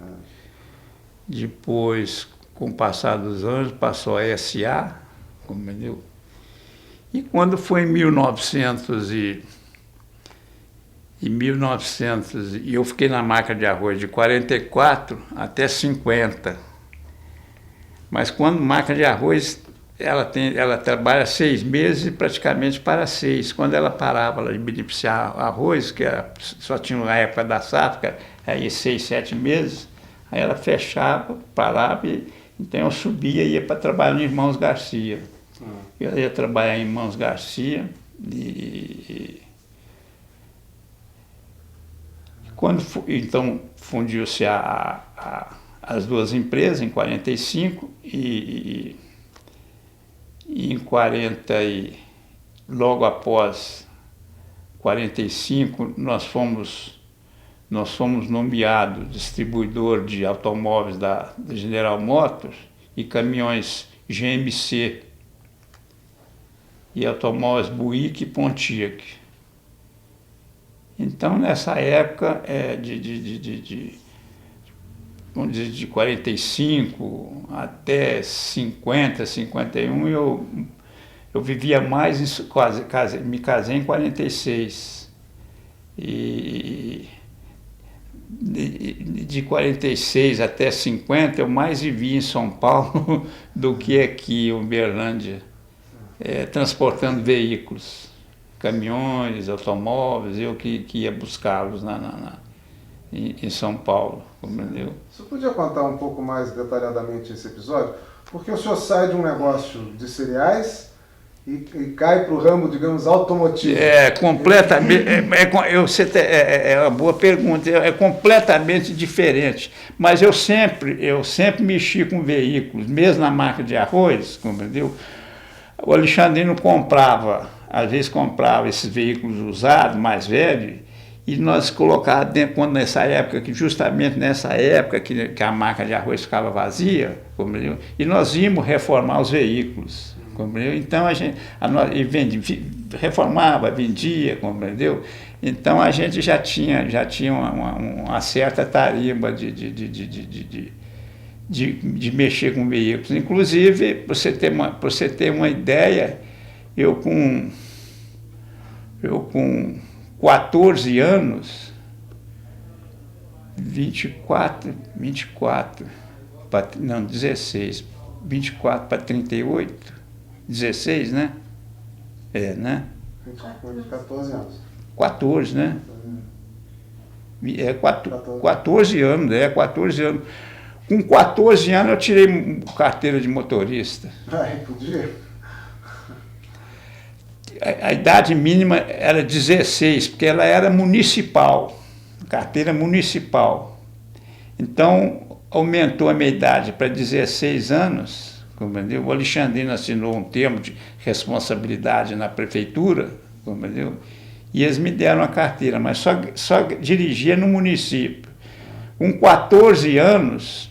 Depois, com o passar dos anos, passou a SA, compreendeu? E quando foi em 1900 e eu fiquei na máquina de arroz de 44 até 50. Mas quando máquina de arroz, ela trabalha 6 meses e praticamente para 6. Quando ela parava de beneficiar arroz, que só tinha a época da safra, aí 6, 7 meses, aí ela fechava, parava, então eu subia e ia para trabalhar no Irmãos Garcia. Eu ia trabalhar em Irmãos Garcia quando então fundiu-se as duas empresas em 45 e em 40 logo após 45 nós fomos nós fomos nomeados distribuidor de automóveis da General Motors e caminhões GMC e automóveis Buick e Pontiac. Então, nessa época, vamos dizer, de 45 até 50, 51, eu vivia mais, me casei em 46. E de 46 até 50, eu mais vivi em São Paulo do que aqui em Uberlândia, transportando veículos, caminhões, automóveis, eu que ia buscá-los em São Paulo, compreendeu? Você podia contar um pouco mais detalhadamente esse episódio? Porque o senhor sai de um negócio de cereais e cai para o ramo, digamos, automotivo. Completamente. É uma boa pergunta. É completamente diferente. Mas eu sempre mexi com veículos, mesmo na marca de arroz, compreendeu? O Alexandrino às vezes comprava esses veículos usados, mais velhos, e nós colocávamos dentro, justamente nessa época que a marca de arroz ficava vazia, compreendeu? E nós íamos reformar os veículos, compreendeu? Então reformava, vendia, compreendeu? Então a gente já tinha uma certa tarimba de mexer com veículos. Inclusive, para você ter uma ideia, eu com 14 anos, 16, 24 para 38, 16, né? Né? 14 anos. 14, né? 14 anos, 14 anos. Com 14 anos eu tirei carteira de motorista. Podia? A idade mínima era 16, porque ela era municipal, carteira municipal. Então, aumentou a minha idade para 16 anos, compreendeu? O Alexandrino assinou um termo de responsabilidade na prefeitura, compreendeu? E eles me deram a carteira, mas só dirigia no município. Com 14 anos,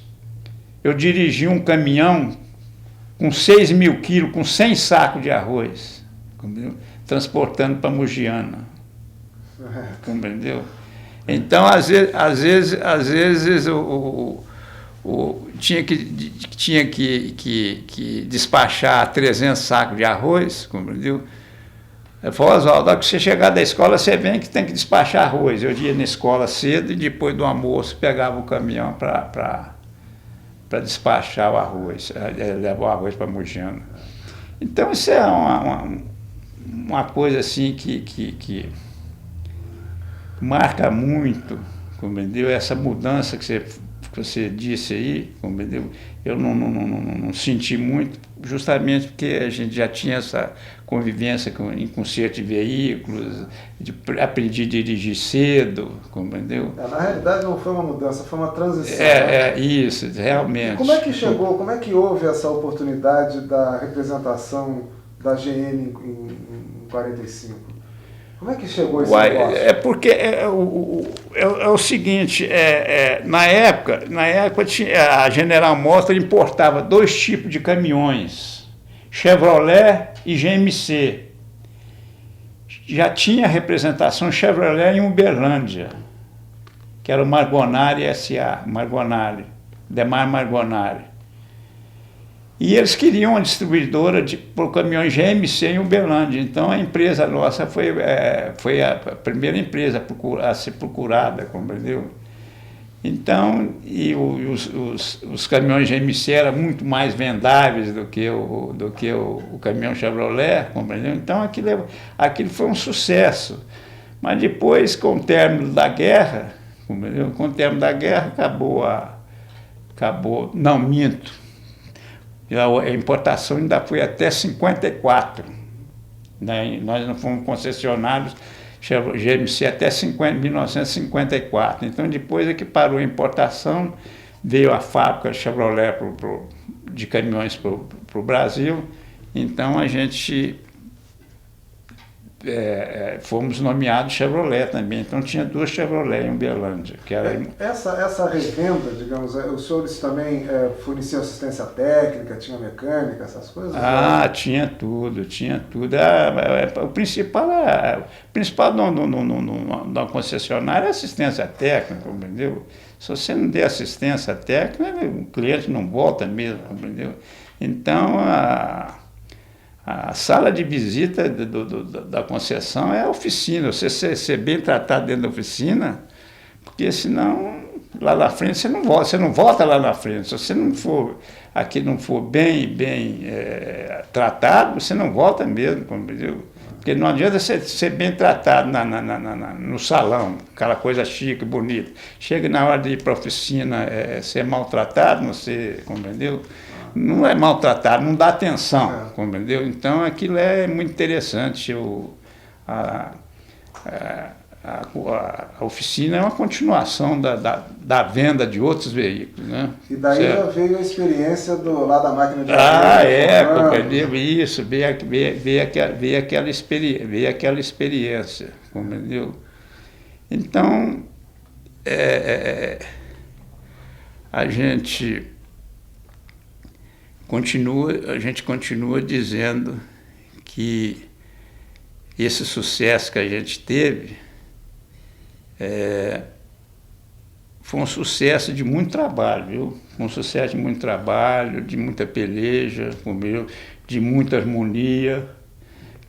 eu dirigi um caminhão com 6 mil quilos, com 100 sacos de arroz, compreendeu? Transportando para Mogiana, compreendeu? Então, às vezes tinha que despachar 300 sacos de arroz, compreendeu? Eu falei, Oswaldo, que você chegar da escola, você vem que tem que despachar arroz. Eu ia na escola cedo e depois do almoço pegava o caminhão para despachar o arroz, levar o arroz para Mogiana. Então, isso é uma coisa assim que marca muito, compreendeu? Essa mudança que você disse aí, compreendeu? Eu não senti muito, justamente porque a gente já tinha essa convivência em conserto de veículos, aprendi a dirigir cedo, compreendeu? Na realidade não foi uma mudança, foi uma transição. Isso, realmente. E como é que chegou, como é que houve essa oportunidade da representação da GM em 45? Como é que chegou esse negócio? É porque é o seguinte, na época a General Motors importava 2 tipos de caminhões, Chevrolet e GMC. Já tinha representação Chevrolet em Uberlândia, que era o Margonari S.A., Demar Margonari. E eles queriam uma distribuidora para o caminhão GMC em Uberlândia. Então a empresa nossa foi a primeira empresa a ser procurada, compreendeu? Então, os caminhões GMC eram muito mais vendáveis do que o caminhão Chevrolet, compreendeu? Então aquilo foi um sucesso. Mas depois, com o término da guerra, compreendeu? Com o término da guerra não, minto. A importação ainda foi até 54. Né? Nós não fomos concessionários GMC até 1954. Então, depois é que parou a importação, veio a fábrica Chevrolet de caminhões para o Brasil. Então, a gente fomos nomeados Chevrolet também, então tinha 2 Chevrolet em Uberlândia. Que era... Essa revenda, digamos, os senhores também forneciam assistência técnica, tinha mecânica, essas coisas? Tinha tudo, tinha tudo. O principal da concessionária é assistência técnica, entendeu? Se você não der assistência técnica, o cliente não volta mesmo, entendeu? Então, a sala de visita da concessão é a oficina, você ser bem tratado dentro da oficina, porque senão lá na frente você não volta lá na frente. Se você não for bem tratado, você não volta mesmo, entendeu? Porque não adianta você ser bem tratado no salão, aquela coisa chique, bonita. Chega na hora de ir para a oficina, ser maltratado, você compreendeu? Não é maltratado, não dá atenção, compreendeu? Então aquilo é muito interessante. A oficina é uma continuação da venda de outros veículos, né? E daí já veio a experiência lá da máquina de compreendeu? Isso, veio aquela experiência, compreendeu? Então, a gente continua dizendo que esse sucesso que a gente teve foi um sucesso de muito trabalho, viu? Um sucesso de muito trabalho, de muita peleja, de muita harmonia,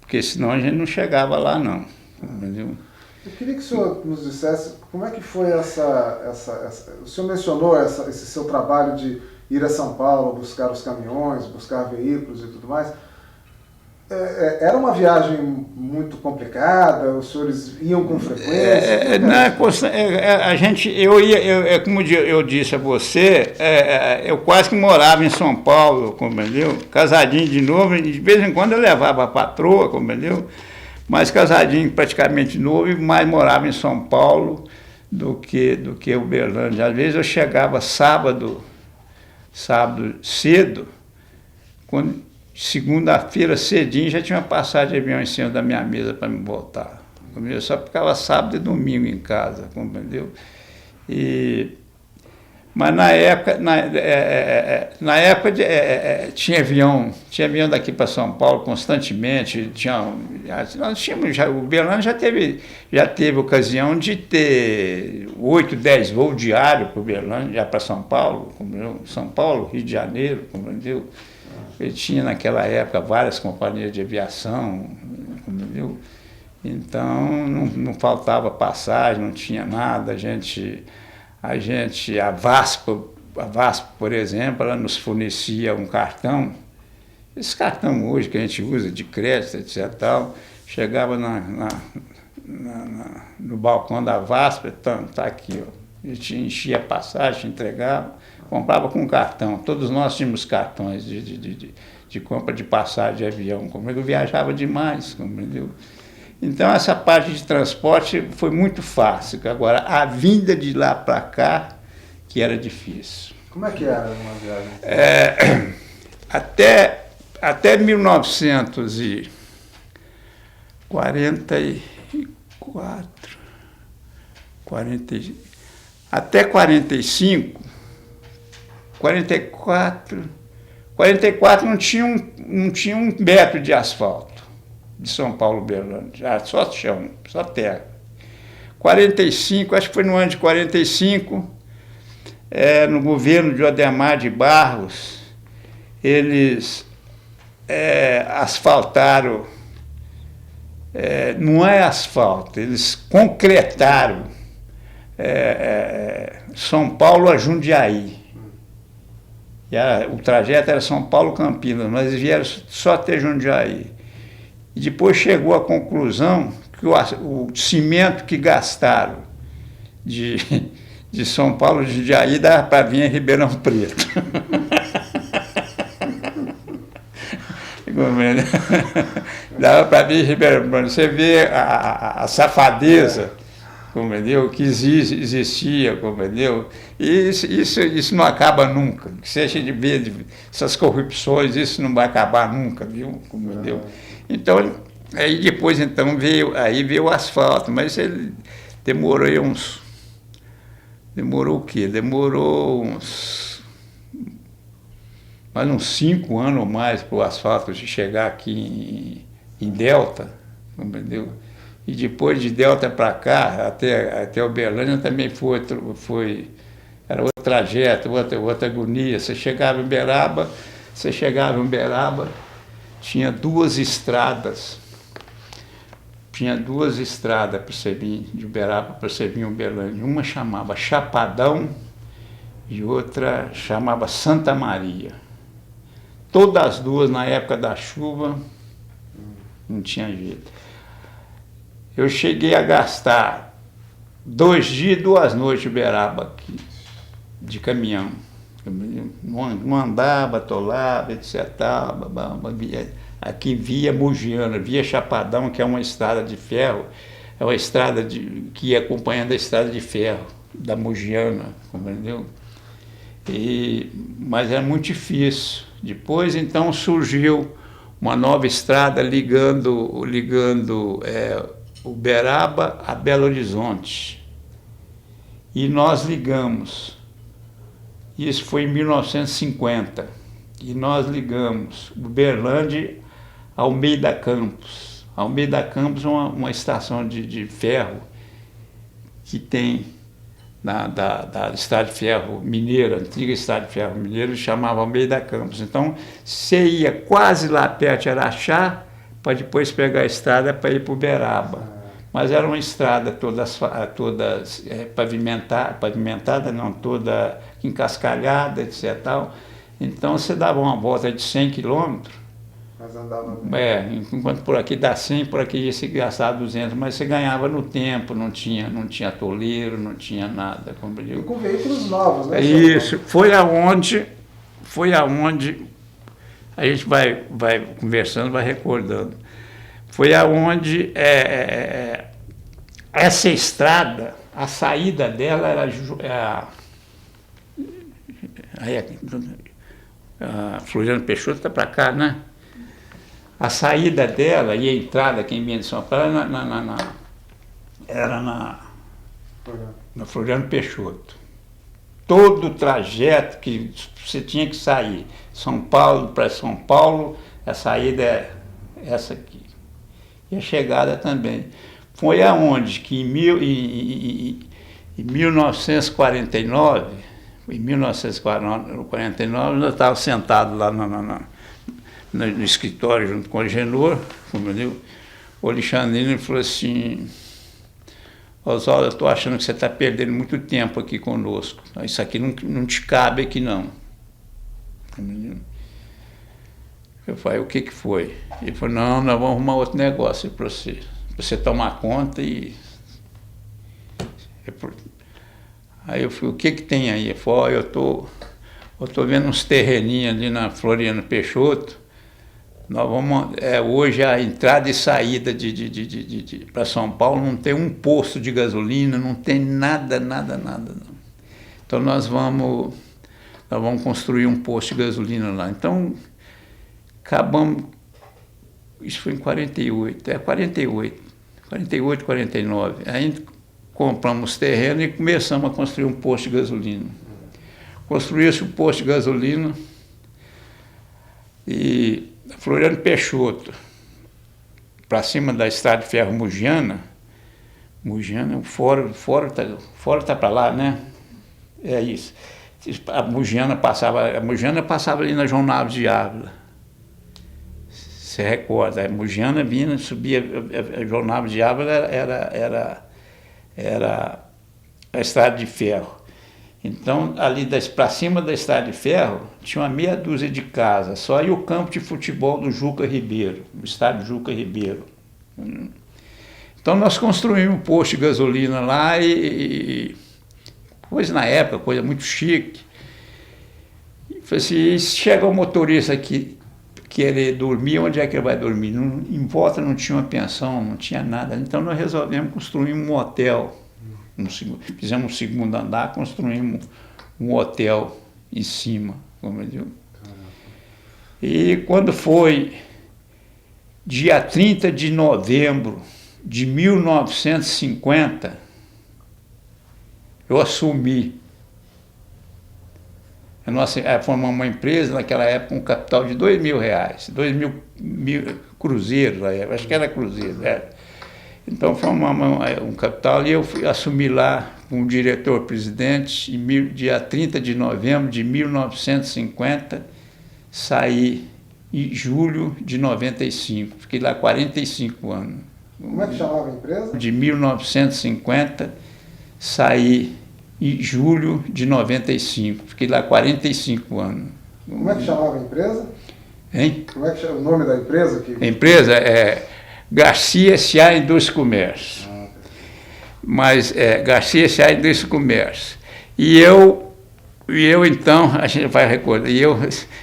porque senão a gente não chegava lá, não. Entendeu? Eu queria que o senhor nos dissesse como é que foi o senhor mencionou esse seu trabalho de ir a São Paulo, buscar os caminhões, buscar veículos e tudo mais. Era uma viagem muito complicada? Os senhores iam com frequência? Como eu disse a você, eu quase que morava em São Paulo, compreendeu? Casadinho de novo, e de vez em quando eu levava a patroa, compreendeu? Mas casadinho praticamente novo, e mais morava em São Paulo do que Uberlândia. Às vezes eu chegava sábado cedo, quando segunda-feira cedinho já tinha uma passagem de avião em cima da minha mesa para me voltar. Eu só ficava sábado e domingo em casa, compreendeu? Mas na época tinha avião daqui para São Paulo constantemente. O Uberlândia já teve ocasião de ter 8, 10 voos diários para Uberlândia, para São Paulo, compreendeu? São Paulo, Rio de Janeiro, compreendeu? Ele tinha naquela época várias companhias de aviação, entendeu? Então não faltava passagem, não tinha nada. A VASP, por exemplo, ela nos fornecia um cartão. Esse cartão hoje que a gente usa de crédito, etc. Tal, chegava no balcão da VASP, tá aqui, ó. A gente enchia a passagem, entregava, comprava com cartão. Todos nós tínhamos cartões de compra de passagem de avião. Eu viajava demais, compreendeu? Então essa parte de transporte foi muito fácil. Agora, a vinda de lá para cá, que era difícil. Como é que era uma viagem? Até 1944, até 45, 44 não tinha um metro de asfalto de São Paulo, Uberlândia, só chão, só terra. 45, acho que foi no ano de 45, no governo de Adhemar de Barros, eles asfaltaram, não é asfalto, eles concretaram São Paulo a Jundiaí. O trajeto era São Paulo-Campinas, mas eles vieram só até Jundiaí. E depois chegou à conclusão que o cimento que gastaram de São Paulo a Jundiaí dava para vir em Ribeirão Preto. Dava para vir em Ribeirão Preto. Você vê a safadeza, compreendeu? Que existia, compreendeu? E isso não acaba nunca. Que seja de ver essas corrupções, isso não vai acabar nunca, viu? Compreendeu? Então, Aí depois então veio o asfalto, mas ele demorou aí uns... Demorou o quê? Demorou mais uns 5 anos ou mais para o asfalto chegar aqui em Delta, entendeu? E depois de Delta para cá, até Uberlândia também era outro trajeto, outra agonia. Você chegava em Uberaba, tinha duas estradas. Tinha duas estradas para você vir de Uberaba para você vir em Uberlândia. Uma chamava Chapadão e outra chamava Santa Maria. Todas as duas, na época da chuva, não tinha jeito. Eu cheguei a gastar 2 dias e 2 noites em Uberaba aqui, de caminhão. Não andava, atolava, etc. Aqui via Mogiana, via Chapadão, que é uma estrada de ferro, é uma estrada que ia acompanhando a estrada de ferro da Mogiana, compreendeu? Mas era muito difícil. Depois, então, surgiu uma nova estrada ligando Uberaba a Belo Horizonte. E nós ligamos. Isso foi em 1950. E nós ligamos Uberlândia a Almeida Campos. Almeida Campos é uma estação de ferro que tem da Estrada de Ferro Mineira, antiga Estrada de Ferro Mineira, chamava Almeida Campos. Então, você ia quase lá perto de Araxá, para depois pegar a estrada para ir para Uberaba. Mas era uma estrada toda pavimentada, não, toda encascalhada, etc. Tal. Então, você dava uma volta de 100 quilômetros. Mas andava bem. Enquanto por aqui dá 100, por aqui ia se gastar 200, mas você ganhava no tempo, não tinha atoleiro, não tinha nada. E com veículos novos, né? Isso, foi aonde a gente vai conversando, vai recordando. Foi aonde essa estrada, a saída dela era a Floriano Peixoto está para cá, né? A saída dela e a entrada, quem vinha de São Paulo, era na Floriano Peixoto. Todo o trajeto que você tinha que sair, São Paulo para São Paulo, a saída é essa aqui. E a chegada também. Foi aonde que em 1949, nós estávamos sentados lá no escritório junto com o Agenor, o Alexandrino falou assim: Oswaldo, eu estou achando que você está perdendo muito tempo aqui conosco. Isso aqui não te cabe aqui, não. Eu falei, o que foi? Ele falou, não, nós vamos arrumar outro negócio para você tomar conta e... Aí eu falei, o que tem aí? Ele falou, eu tô vendo uns terreninhos ali na Floriano Peixoto. Nós vamos, hoje a entrada e saída para São Paulo não tem um posto de gasolina, não tem nada. Não. Então nós vamos construir um posto de gasolina lá. Então acabamos, isso foi em 48, 49. Aí compramos terreno e começamos a construir um posto de gasolina. Construiu-se o posto de gasolina e Floriano Peixoto, para cima da Estrada de Ferro Mogiana, fora tá para lá, né? É isso. A Mogiana passava ali na João Naves de Ávila. Você recorda, a Mogiana vinha, subia, a João Naves de Ávila era a Estrada de Ferro. Então, ali para cima da Estrada de Ferro, tinha uma meia dúzia de casas, só aí o campo de futebol do Juca Ribeiro, o estádio Juca Ribeiro. Então, nós construímos um posto de gasolina lá coisa na época, coisa muito chique. E falei assim, se chega o motorista aqui querer dormir, onde é que ele vai dormir? Em volta não tinha uma pensão, não tinha nada. Então, nós resolvemos construir um hotel. Fizemos um segundo andar, construímos um hotel em cima, como eu digo. E quando foi dia 30 de novembro de 1950, eu assumi. Nós formamos uma empresa naquela época com um capital de R$2.000, 2.000 cruzeiros, acho que era cruzeiro. Então formamos um capital e eu assumi lá como diretor-presidente dia 30 de novembro de 1950, saí em julho de 95, fiquei lá 45 anos. Como é que chamava a empresa? De 1950, saí em julho de 95, fiquei lá 45 anos. Como é que chamava a empresa? Hein? Como é que chama o nome da empresa? A empresa é Garcia S.A. Indústria e Comércio. Mas Garcia S.A. Indústria e Comércio. E eu então, a gente vai recordar,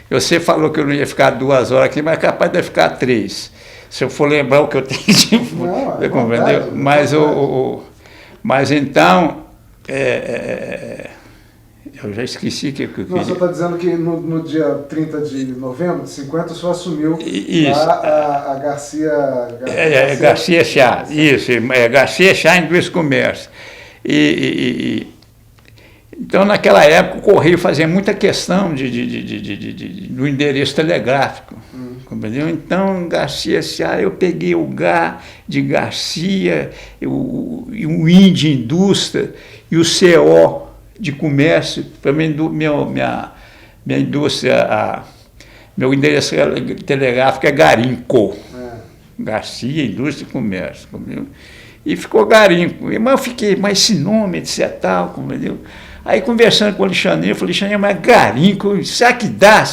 você falou que eu não ia ficar 2 horas aqui, mas é capaz de ficar 3. Se eu for lembrar o que eu tenho de... Não, compreendeu? Mas então, eu já esqueci que eu queria. Não, você está dizendo que no dia 30 de novembro de 50 o senhor assumiu a Garcia... Garcia S.A. Isso, Garcia S.A. Indústria e Comércio. Então, naquela época, o Correio fazia muita questão do endereço telegráfico. Compreendeu? Então, Garcia S.A., eu peguei o G de Garcia, o I de indústria e o CO de comércio, para minha indústria, meu endereço telegráfico é Garimco. Garcia, Indústria e Comércio. Compreendeu? E ficou Garimco. Mas eu fiquei, mas esse nome, etc. Tal, compreendeu? Aí, conversando com o Alexandre, eu falei, Alexandre, mas Garimco, será que dá?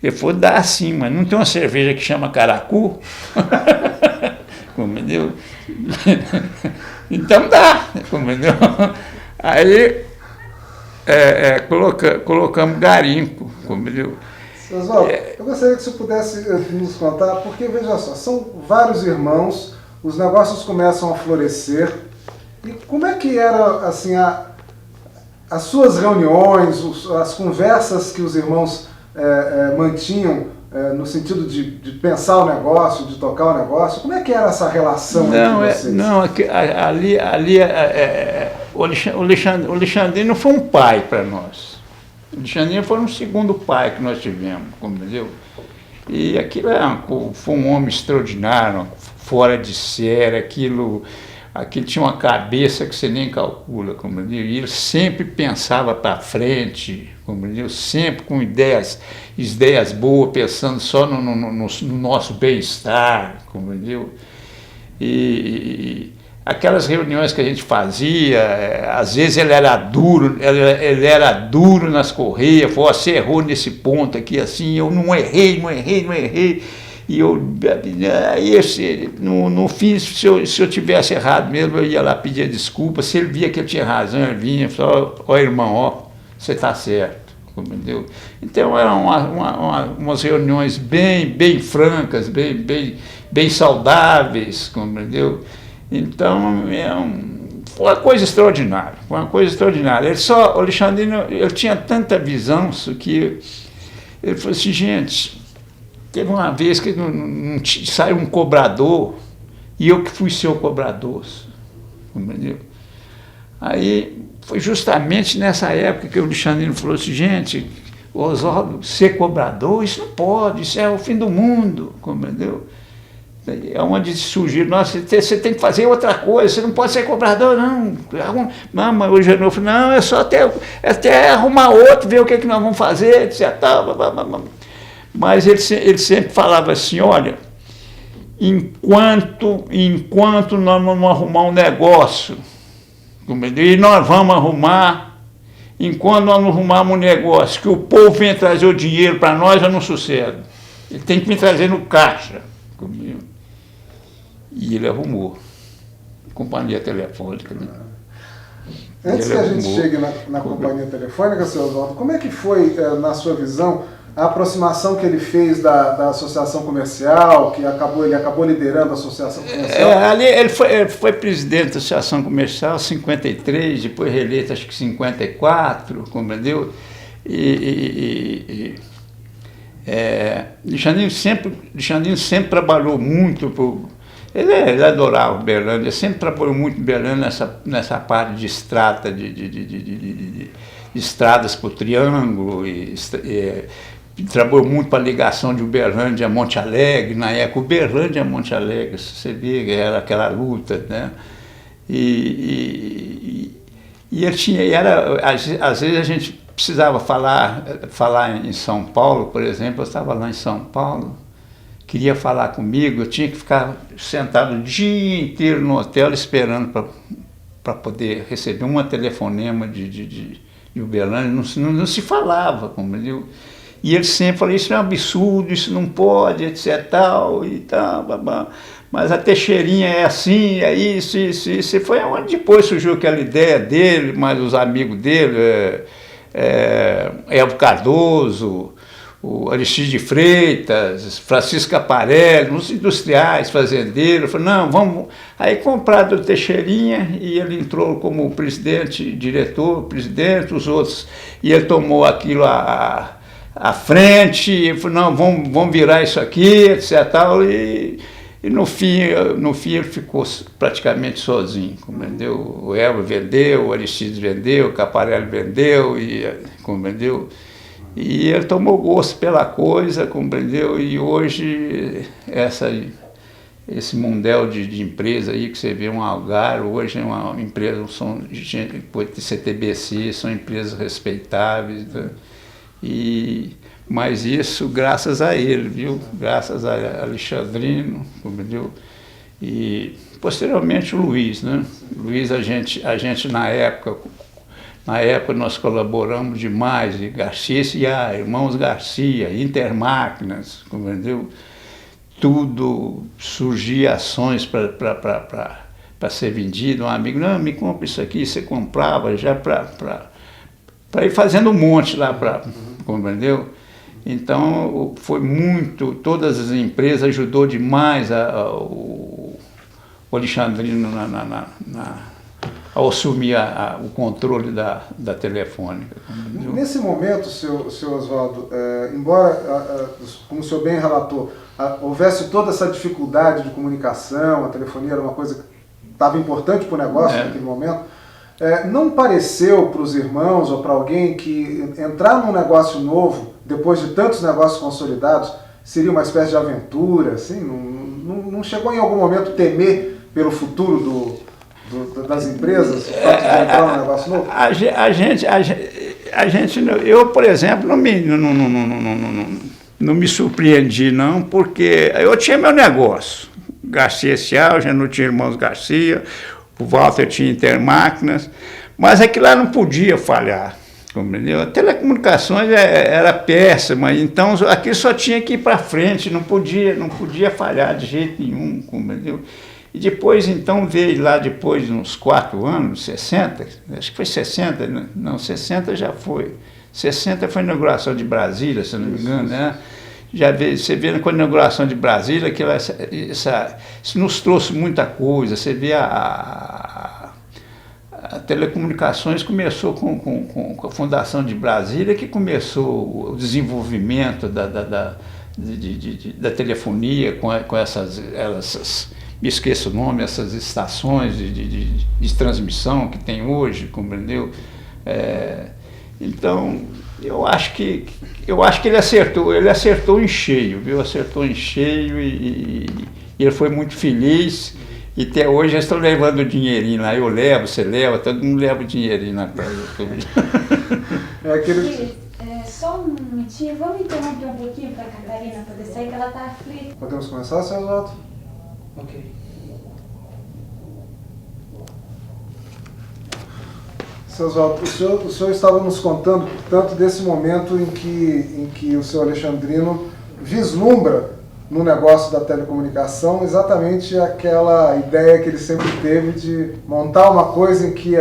Ele falou, dá sim, mas não tem uma cerveja que chama Caracu? Compreendeu? Então dá, compreendeu? Aí colocamos Garimpo, compreendeu? Oswaldo, eu gostaria que você pudesse nos contar, porque veja só, são vários irmãos, os negócios começam a florescer, e como é que era assim, as suas reuniões, as conversas que os irmãos mantinham no sentido de pensar o negócio, de tocar o negócio? Como é que era essa relação entre vocês? O Alexandrino foi um pai para nós. O Alexandrino foi um segundo pai que nós tivemos, compreendeu? E aquilo foi um homem extraordinário, fora de série, aquilo tinha uma cabeça que você nem calcula, compreendeu? E ele sempre pensava para frente, compreendeu? Sempre com ideias boas, pensando só no nosso bem-estar, compreendeu? E aquelas reuniões que a gente fazia, às vezes ele era duro nas correias, falou, você errou nesse ponto aqui, assim, eu não errei. E no fim, se eu tivesse errado mesmo, eu ia lá pedir desculpa. Se ele via que eu tinha razão, ele vinha e falava, ó irmão, você está certo, entendeu? Então eram umas reuniões bem francas, bem saudáveis, entendeu? Então foi uma coisa extraordinária, o Alexandrino, ele tinha tanta visão que ele falou assim, gente, teve uma vez que saiu um cobrador e eu que fui seu cobrador, entendeu? Aí foi justamente nessa época que o Alexandrino falou assim, gente, Oswaldo, ser cobrador, isso não pode, isso é o fim do mundo, entendeu? É onde surgiu, nossa, você tem que fazer outra coisa, você não pode ser cobrador, não. Mas o Genô falou, não, é só até arrumar outro, ver o que nós vamos fazer, etc. Mas ele sempre falava assim, olha, enquanto nós não arrumar um negócio, e nós vamos arrumar, enquanto nós não arrumarmos um negócio, que o povo venha trazer o dinheiro para nós, eu não sossego. Ele tem que me trazer no caixa. E ele arrumou. Companhia telefônica. Né? Antes que a gente chegue na companhia telefônica, seu Oswaldo, como é que foi, na sua visão, a aproximação que ele fez da associação comercial, que ele acabou liderando a associação comercial? Ali ele foi presidente da associação comercial em 53, depois reeleito acho que em 54, compreendeu? Alexandrino sempre trabalhou muito, ele adorava Uberlândia, ele sempre trabalhou muito em Uberlândia nessa parte de estrada, de estradas para o Triângulo, trabalhou muito para a ligação de Uberlândia a Monte Alegre, na época Uberlândia a Monte Alegre, você vê que era aquela luta, né? E ele tinha, às vezes a gente precisava falar em São Paulo, por exemplo, eu estava lá em São Paulo, queria falar comigo, eu tinha que ficar sentado o dia inteiro no hotel esperando para poder receber um telefonema de Uberlândia, não se falava, compreendeu? E ele sempre falou, isso é um absurdo, isso não pode, etc, tal, e tal, babá. Mas a Teixeirinha é assim, é isso. E foi onde depois surgiu aquela ideia dele, mais os amigos dele, Elvio Cardoso, o Aristide de Freitas, Francisco Caparelli, uns industriais, fazendeiros. Falei, não, vamos... Aí compraram o Teixeirinha e ele entrou como presidente, diretor, presidente, os outros. E ele tomou aquilo à frente, e falou, não, vamos virar isso aqui, etc. Tal, e no fim ele ficou praticamente sozinho, compreendeu? O Elvio vendeu, o Aristides vendeu, o Caparelli vendeu, compreendeu? E ele tomou gosto pela coisa, compreendeu? E hoje esse mundel de empresa aí que você vê, um Algar, hoje é uma empresa, são CTBC, são empresas respeitáveis, né? Mas isso graças a ele, viu? Graças a Alexandrino, compreendeu? E posteriormente o Luiz, né? Luiz, a gente na época nós colaboramos demais, e Garcia S.A., Irmãos Garcia, Intermáquinas, compreendeu? Tudo, surgia ações para ser vendido. Um amigo, não, me compra isso aqui, você comprava já para ir fazendo um monte lá, compreendeu? Então, foi muito, todas as empresas ajudou demais o Alexandrino ao assumir o controle da Telefônica. Entendeu? Nesse momento, seu Oswaldo, embora, como o senhor bem relatou, houvesse toda essa dificuldade de comunicação, a telefonia era uma coisa que estava importante para o negócio naquele momento, não pareceu para os irmãos ou para alguém que entrar num negócio novo, depois de tantos negócios consolidados, seria uma espécie de aventura? Assim? Não chegou em algum momento temer pelo futuro das empresas, o fato de entrar num negócio novo? Eu, por exemplo, não me surpreendi, não, porque eu tinha meu negócio. Garcia S.A., já não tinha Irmãos Garcia, o Walter tinha Intermáquinas, mas aquilo lá não podia falhar, compreendeu? A telecomunicações era péssima, então aquilo só tinha que ir para frente, não podia falhar de jeito nenhum, compreendeu? E depois, então, veio lá depois de uns 4 anos, 60, acho que foi 60, não, 60 já foi. 60 foi a inauguração de Brasília, se não me engano, né? Já veio, você vê com a inauguração de Brasília que isso nos trouxe muita coisa. Você vê a telecomunicações começou com a fundação de Brasília, que começou o desenvolvimento da telefonia com essas me esqueço o nome, essas estações de transmissão que tem hoje, compreendeu? Então, eu acho que ele acertou em cheio, viu? Acertou em cheio e ele foi muito feliz. E até hoje eles estão levando o dinheirinho lá, eu levo, você leva, todo mundo leva o dinheirinho lá para ele. Só um minutinho, vamos interromper um pouquinho para a Catarina poder sair, que ela está aflita. Podemos começar, seu Oswaldo? Ok. Seu Oswaldo, o senhor estava nos contando, portanto, desse momento em que o seu Alexandrino vislumbra no negócio da telecomunicação exatamente aquela ideia que ele sempre teve de montar uma coisa em que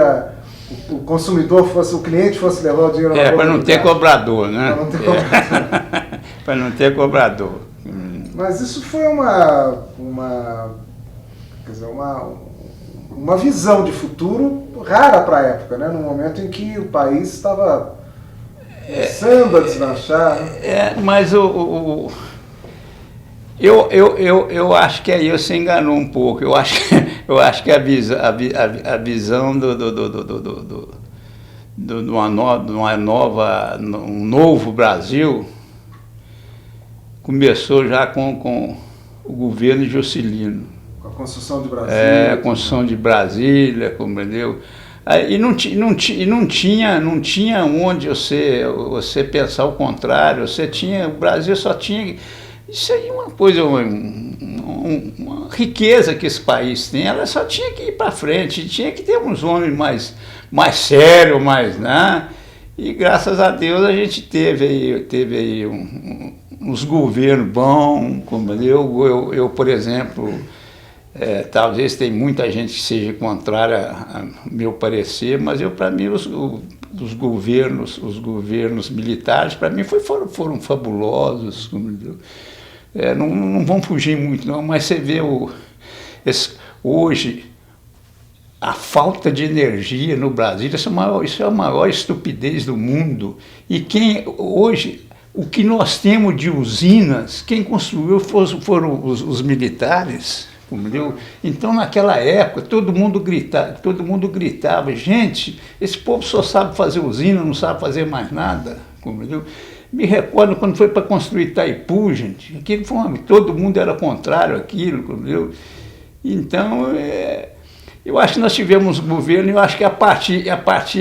o consumidor o cliente fosse levar o dinheiro na boca. Para não ter cobrador, né? Para não ter cobrador. Para não ter cobrador. Mas isso foi uma visão de futuro rara para a época, né? No momento em que o país estava começando a deslanchar. Mas eu acho que aí você enganou um pouco. Eu acho que a visão um novo Brasil começou já com o governo Juscelino. Com a construção de Brasília. A construção de Brasília, compreendeu? E não tinha onde você pensar o contrário. O Brasil só tinha... Isso aí é uma coisa, uma riqueza que esse país tem. Ela só tinha que ir para frente, tinha que ter uns homens mais sérios, né? E graças a Deus a gente teve aí uns governos bons, compreendeu? Eu, por exemplo... talvez tem muita gente que seja contrária a meu parecer, mas para mim os governos militares para mim foram fabulosos, não vão fugir muito não, mas você vê hoje a falta de energia no Brasil, isso é a maior estupidez do mundo. E hoje o que nós temos de usinas, quem construiu foram os militares. Entendeu? Então, naquela época, todo mundo gritava, gente, esse povo só sabe fazer usina, não sabe fazer mais nada. Entendeu? Me recordo quando foi para construir Itaipu, gente, aquilo todo mundo era contrário àquilo, entendeu? Então, eu acho que nós tivemos um governo, eu acho que a partir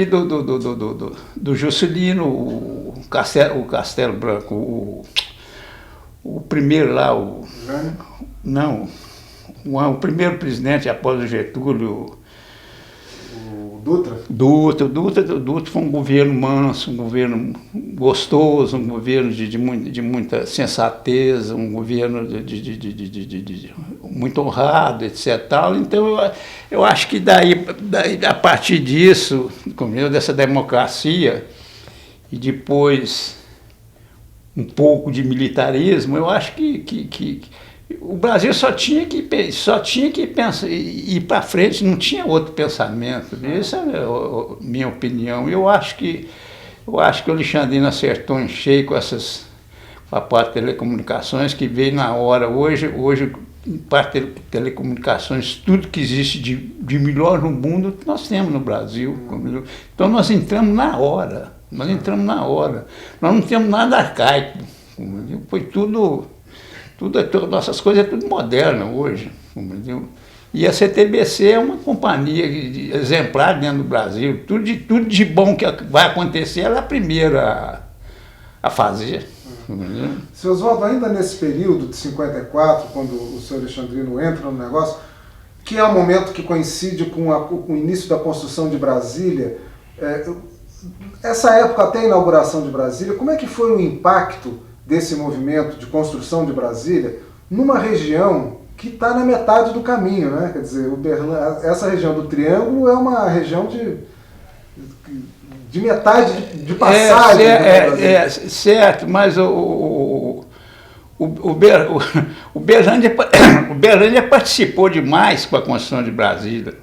do Juscelino, o Castelo Branco, o primeiro lá, o primeiro presidente após o Getúlio, o Dutra? Dutra foi um governo manso, um governo gostoso, um governo de muita sensatez, um governo muito honrado, etc. Então eu acho que daí a partir disso, dessa democracia e depois um pouco de militarismo, eu acho que o Brasil só tinha que pensar, ir para frente, não tinha outro pensamento. Essa é a minha opinião. Eu acho que o Alexandrino acertou em cheio com a parte de telecomunicações, que veio na hora. Hoje em parte de telecomunicações, tudo que existe de melhor no mundo, nós temos no Brasil. Então nós entramos na hora. Nós não temos nada arcaico. Foi tudo... nossas coisas é tudo moderno hoje, entendeu? E a CTBC é uma companhia exemplar dentro do Brasil. Tudo de bom que vai acontecer, ela é a primeira a fazer. Seu Oswaldo, ainda nesse período de 54, quando o senhor Alexandrino entra no negócio, que é um momento que coincide com o início da construção de Brasília, essa época até a inauguração de Brasília, como é que foi o impacto desse movimento de construção de Brasília numa região que está na metade do caminho, né? Quer dizer, essa região do Triângulo é uma região de metade de passagem. Certo, mas o Berlândia participou demais com a construção de Brasília.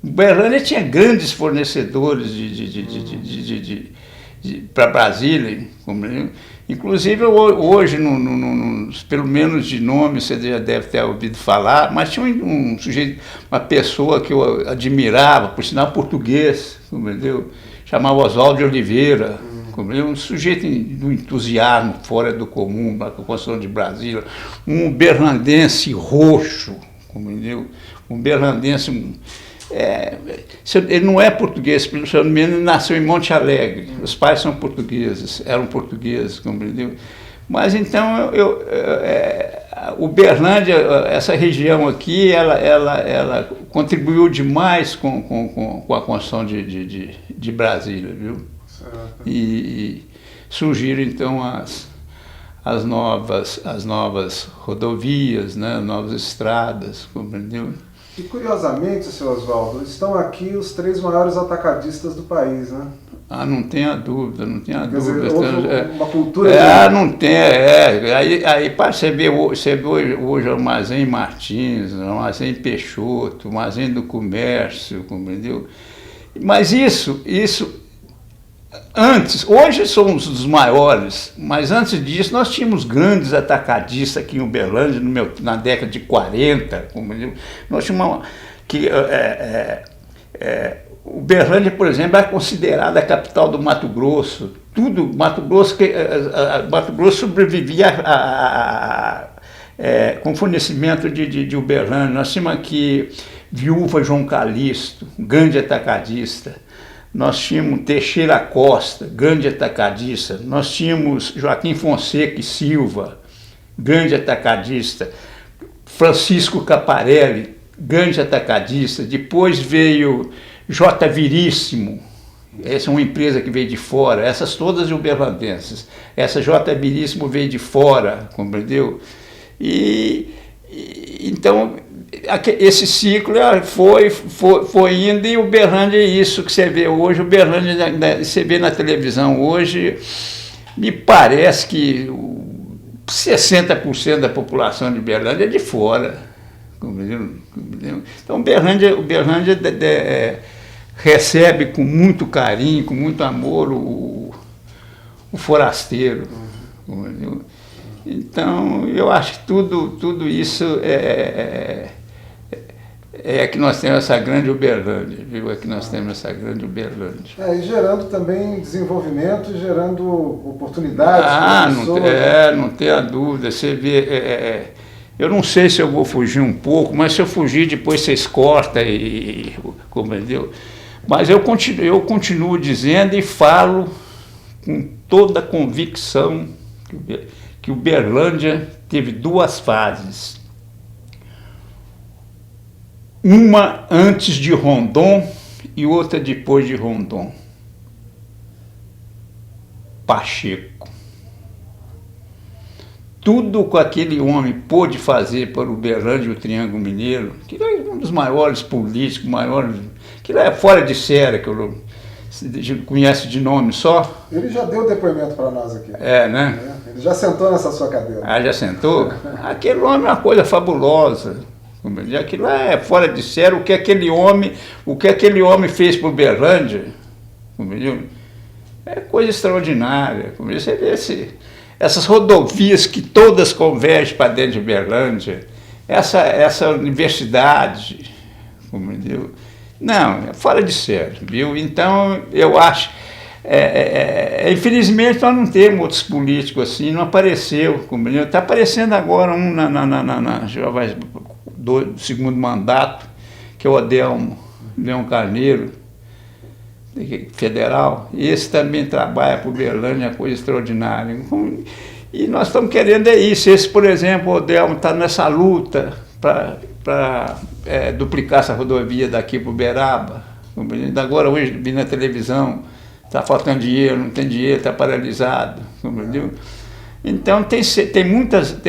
O Berlândia tinha grandes fornecedores para Brasília, inclusive hoje, pelo menos de nome, você já deve ter ouvido falar, mas tinha um sujeito, uma pessoa que eu admirava, por sinal português, entendeu? Chamava Oswaldo de Oliveira, um sujeito do entusiasmo fora do comum, na construção de Brasília, um berlandense roxo, entendeu? Um berlandense... ele não é português, pelo menos ele nasceu em Monte Alegre. Os pais são portugueses, eram portugueses, compreendeu? Mas então o Berlândia, essa região aqui, ela contribuiu demais com a construção de Brasília, viu? Certo. E surgiram então as novas rodovias, né? Novas estradas, compreendeu? E curiosamente, seu Oswaldo, estão aqui os 3 maiores atacadistas do país, né? Não tenha dúvida, não tenha Quer dúvida. Dizer, uma cultura... não tem, Aí você vê hoje o Armazém Martins, o Armazém Peixoto, o Armazém do Comércio, compreendeu? Mas isso antes, hoje somos os maiores, mas antes disso nós tínhamos grandes atacadistas aqui em Uberlândia, na década de 40. Nós tínhamos Uberlândia, por exemplo, é considerada a capital do Mato Grosso. Mato Grosso sobrevivia com fornecimento de Uberlândia. Nós tínhamos aqui Viúva João Calixto, grande atacadista. Nós tínhamos Teixeira Costa, grande atacadista. Nós tínhamos Joaquim Fonseca e Silva, grande atacadista. Francisco Caparelli, grande atacadista. Depois veio J. Viríssimo, essa é uma empresa que veio de fora, essas todas uberlandenses. Essa J. Viríssimo veio de fora, compreendeu? Então, esse ciclo foi indo, e Uberlândia é isso que você vê hoje. Uberlândia, você vê na televisão hoje, me parece que 60% da população de Uberlândia é de fora. Então, Uberlândia recebe com muito carinho, com muito amor o forasteiro. Então, eu acho que tudo isso é que nós temos essa grande Uberlândia, viu? É que nós temos essa grande Uberlândia. E gerando também desenvolvimento e gerando oportunidades. Não tenha dúvida. Você vê, eu não sei se eu vou fugir um pouco, mas se eu fugir, depois vocês cortam compreendeu? Mas eu continuo dizendo e falo com toda a convicção que Uberlândia teve duas fases. Uma antes de Rondon e outra depois de Rondon. Pacheco. Tudo que aquele homem pôde fazer para Uberlândia e o Triângulo Mineiro, que é um dos maiores políticos, que é fora de série, que eu conhece de nome só. Ele já deu depoimento para nós aqui. Né? Ele já sentou nessa sua cadeira. Já sentou? Aquele homem é uma coisa fabulosa. Aquilo é fora de série. O que aquele homem fez para Uberlândia, é coisa extraordinária. Você vê essas rodovias que todas convergem para dentro de Uberlândia, essa universidade, não, é fora de série, viu? Então, eu acho, infelizmente nós não temos outros políticos assim, não apareceu, está aparecendo agora já vai do segundo mandato, que é o Adelmo Leão Carneiro, federal, e esse também trabalha para Uberlândia, é coisa extraordinária. E nós estamos querendo isso. Esse, por exemplo, o Adelmo está nessa luta para duplicar essa rodovia daqui para Uberaba. Agora, hoje, vi na televisão, está faltando dinheiro, não tem dinheiro, está paralisado. Compreendeu? Então, tem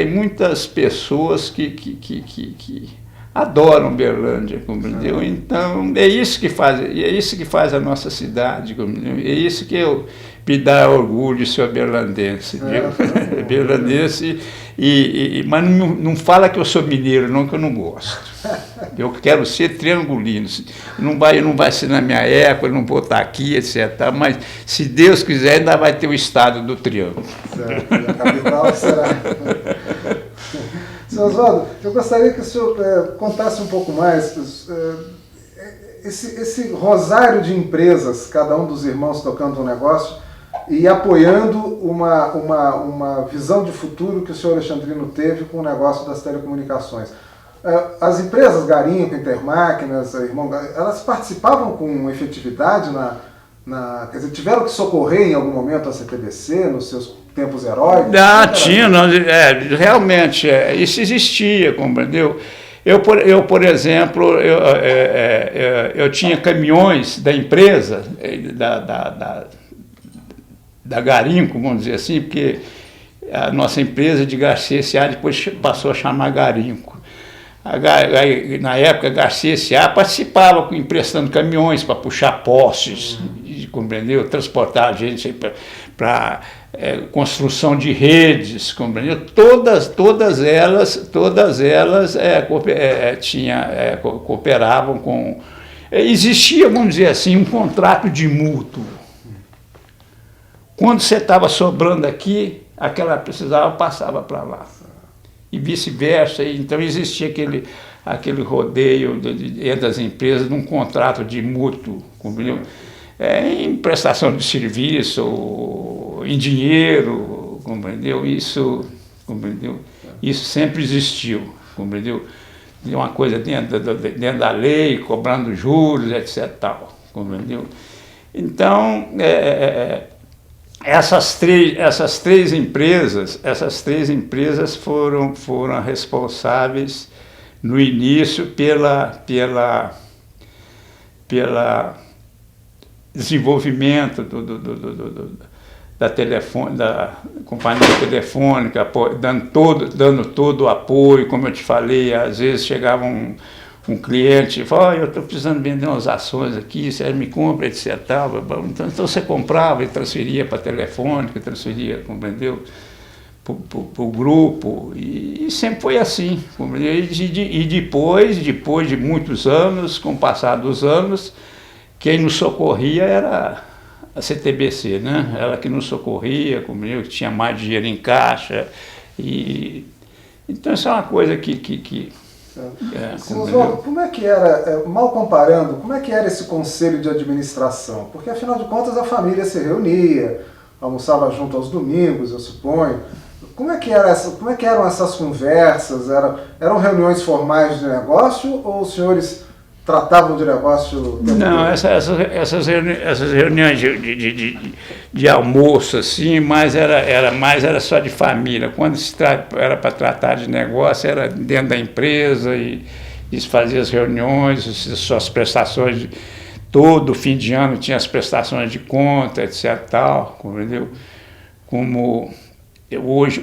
muitas pessoas que adoram Uberlândia, compreendeu? Então, é isso que faz a nossa cidade, compreendeu? É isso que me dá orgulho de ser uberlandense, viu? Uberlandense, mas não fala que eu sou mineiro, não, que eu não gosto. Eu quero ser triangulino. Não vai ser na minha época, não vou estar aqui, etc. Mas, se Deus quiser, ainda vai ter o estado do Triângulo. Certo, e a capital será. Senhor Oswaldo, eu gostaria que o senhor contasse um pouco mais esse rosário de empresas, cada um dos irmãos tocando um negócio e apoiando uma visão de futuro que o senhor Alexandrino teve com o negócio das telecomunicações. As empresas Garimpo, Intermáquinas, elas participavam com efetividade quer dizer, tiveram que socorrer em algum momento a CTBC nos seus tempos heróicos? Tinha, realmente, isso existia, compreendeu? Eu, por exemplo, eu tinha caminhões da empresa, da Garimpo, vamos dizer assim, porque a nossa empresa de Garcia S.A. depois passou a chamar Garimpo. Na época, a Garcia S.A. participava emprestando caminhões para puxar postes, compreendeu? Transportar gente para construção de redes, compreendeu? Todas elas cooperavam com... Existia, vamos dizer assim, um contrato de mútuo. Quando você estava sobrando aqui, aquela precisava, passava para lá. E vice-versa. Então existia aquele rodeio entre as empresas de um contrato de mútuo, compreendeu? Em prestação de serviço, em dinheiro, compreendeu? Compreendeu? Isso sempre existiu, compreendeu? De uma coisa dentro da lei, cobrando juros, etc. Tal, compreendeu? Então, essas três empresas foram responsáveis no início pela desenvolvimento da companhia telefônica, dando todo o apoio, como eu te falei. Às vezes chegava um cliente e falava: eu estou precisando vender umas ações aqui, você me compra, etc. Então você comprava e transferia para a telefônica, transferia, compreendeu? Para o grupo, e sempre foi assim, compreendeu? E depois de muitos anos, com o passar dos anos, quem nos socorria era a CTBC, né? Ela que nos socorria, compreendeu? Que tinha mais dinheiro em caixa. Então isso é uma coisa que Oswaldo, como é que era, mal comparando, como é que era esse conselho de administração? Porque afinal de contas a família se reunia, almoçava junto aos domingos, eu suponho. Como é que eram essas conversas? Eram reuniões formais de negócio ou os senhores tratavam de negócio? Não, essas reuniões de almoço, assim, era só de família. Quando era para tratar de negócio, era dentro da empresa e se fazia as reuniões, suas prestações. Todo fim de ano tinha as prestações de conta, etc. Tal, compreendeu? Como hoje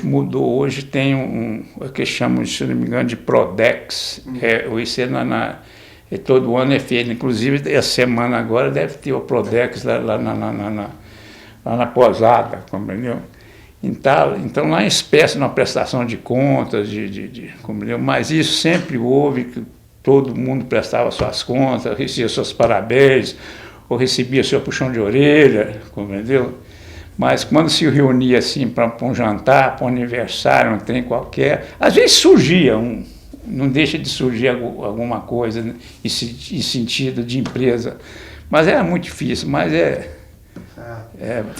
mudou, hoje tem o que chamam, se não me engano, de Prodex. Isso todo ano é feito, inclusive essa semana agora deve ter o Prodex lá na Posada, compreendeu? Então lá em espécie, na prestação de contas, compreendeu? Mas isso sempre houve, que todo mundo prestava suas contas, recebia seus parabéns, ou recebia seu puxão de orelha, compreendeu? Mas quando se reunia assim para um jantar, para um aniversário, um trem qualquer, às vezes surgia não deixa de surgir alguma coisa, né, em sentido de empresa. Mas era muito difícil, mas é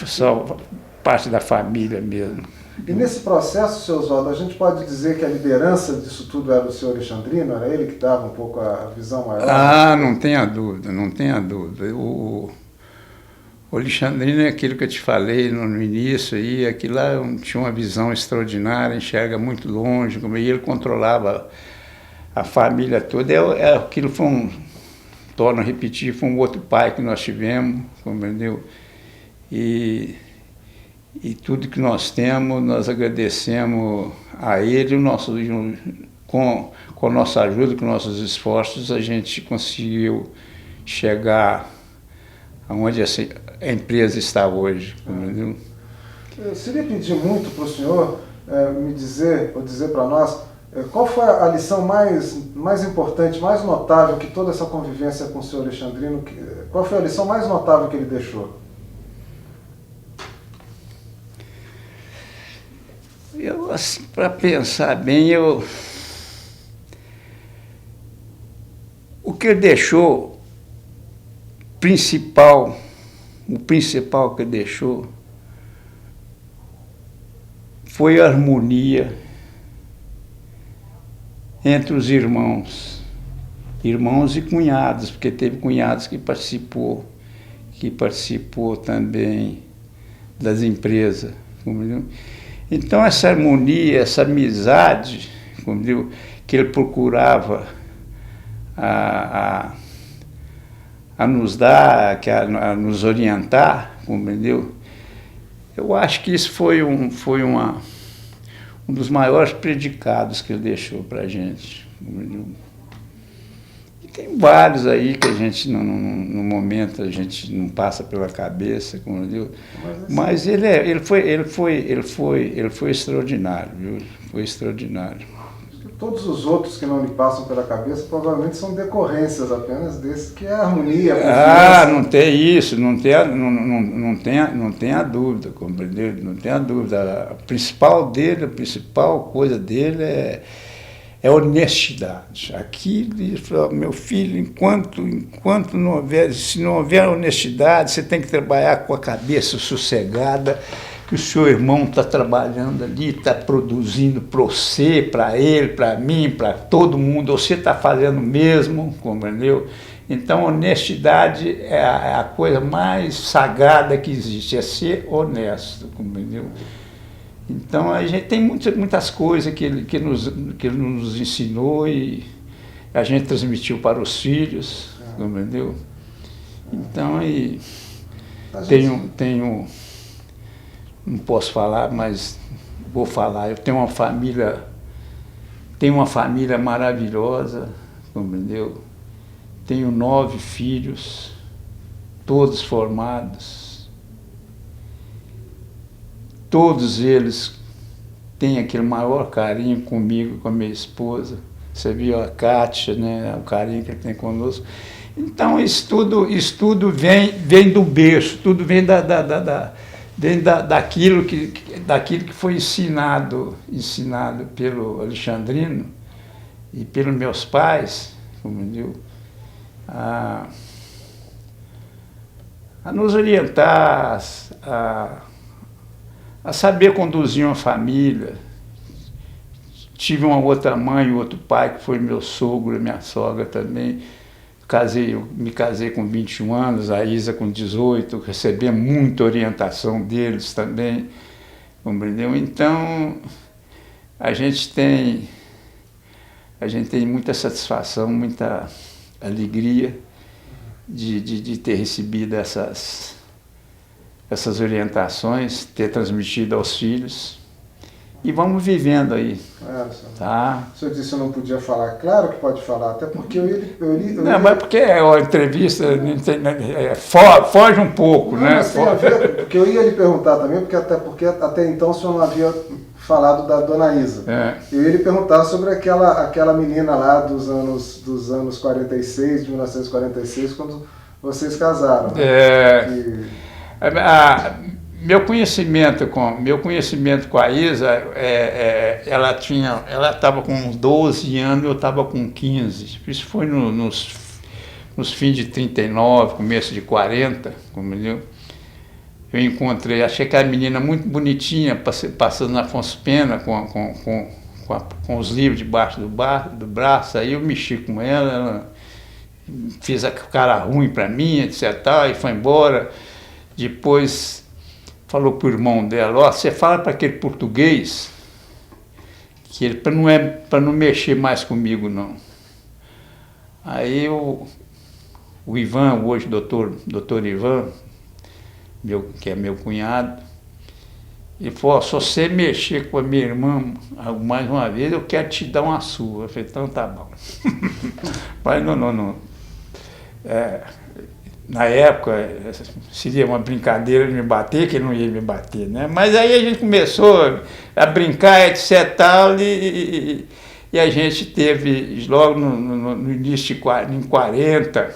só parte da família mesmo. E nesse processo, seu Oswaldo, a gente pode dizer que a liderança disso tudo era o senhor Alexandrino? Era ele que dava um pouco a visão maior? Não tenha dúvida, não tenha dúvida. O Alexandrino é aquilo que eu te falei no início, aquilo lá tinha uma visão extraordinária, enxerga muito longe, e ele controlava a família toda. Aquilo torno a repetir, foi um outro pai que nós tivemos, compreendeu? E tudo que nós temos, nós agradecemos a ele, com a nossa ajuda, com nossos esforços, a gente conseguiu chegar aonde a empresa está hoje. Entendeu? Eu seria pedir muito para o senhor me dizer, ou dizer para nós, qual foi a lição mais importante, mais notável que toda essa convivência com o senhor Alexandrino, qual foi a lição mais notável que ele deixou? Assim, para pensar bem, o que ele deixou, o principal que ele deixou foi a harmonia entre os irmãos e cunhados, porque teve cunhados que participou também das empresas, entendeu? Então essa harmonia, essa amizade, entendeu, que ele procurava a nos dar, a nos orientar, entendeu? Eu acho que isso foi um dos maiores predicados que ele deixou para a gente. Entendeu? E tem vários aí que a gente, no momento, a gente não passa pela cabeça, entendeu? Mas ele foi extraordinário, viu? Foi extraordinário. todos os outros que não lhe passam pela cabeça provavelmente são decorrências apenas desse, que é a harmonia. Não tem isso, não tem a dúvida, compreendeu? Não tem a dúvida. A principal coisa dele é honestidade. Aqui, meu filho, enquanto não houver, se não houver honestidade, você tem que trabalhar com a cabeça sossegada, que o seu irmão está trabalhando ali, está produzindo para você, para ele, para mim, para todo mundo, você está fazendo o mesmo, compreendeu? Então, honestidade é a coisa mais sagrada que existe, é ser honesto, compreendeu? Então, a gente tem muitas coisas que ele nos ensinou e a gente transmitiu para os filhos, compreendeu? Então, tenho, não posso falar, mas vou falar, eu tenho uma família maravilhosa, compreendeu? Tenho 9 filhos, todos formados. Todos eles têm aquele maior carinho comigo, com a minha esposa. Você viu a Kátia, né, o carinho que ele tem conosco. Então, isso tudo vem do berço, tudo vem daquilo que foi ensinado pelo Alexandrino e pelos meus pais, entendeu? A nos orientar, a saber conduzir uma família. Tive uma outra mãe e outro pai, que foi meu sogro e minha sogra também. Me casei com 21 anos, a Isa com 18, recebi muita orientação deles também, compreendeu? Então, a gente tem muita satisfação, muita alegria de ter recebido essas orientações, ter transmitido aos filhos, e vamos vivendo aí. Tá? O senhor disse que eu não podia falar. Claro que pode falar, até porque eu li... Não, mas porque a entrevista foge um pouco, não, né? Mas tem a ver, porque eu ia lhe perguntar também, porque até então o senhor não havia falado da Dona Isa. Eu ia lhe perguntar sobre aquela menina lá dos anos 46, de 1946, quando vocês casaram. Meu conhecimento com a Isa, ela estava com uns 12 anos, eu estava com 15. Isso foi nos fins de 39, começo de 40, entendeu? Eu encontrei, achei aquela menina muito bonitinha, passando na Afonso Pena com os livros debaixo do braço. Aí eu mexi com ela fez a cara ruim para mim, etc. E foi embora. Depois falou para o irmão dela: você fala para aquele português que ele para não mexer mais comigo, não. Aí o Ivan, hoje doutor Ivan, que é meu cunhado, ele falou: se você mexer com a minha irmã mais uma vez, eu quero te dar uma surra. Eu falei: então tá bom. Mas não. Na época, seria uma brincadeira de me bater, que ele não ia me bater, né? Mas aí a gente começou a brincar, etc. E a gente teve, logo no início em 40,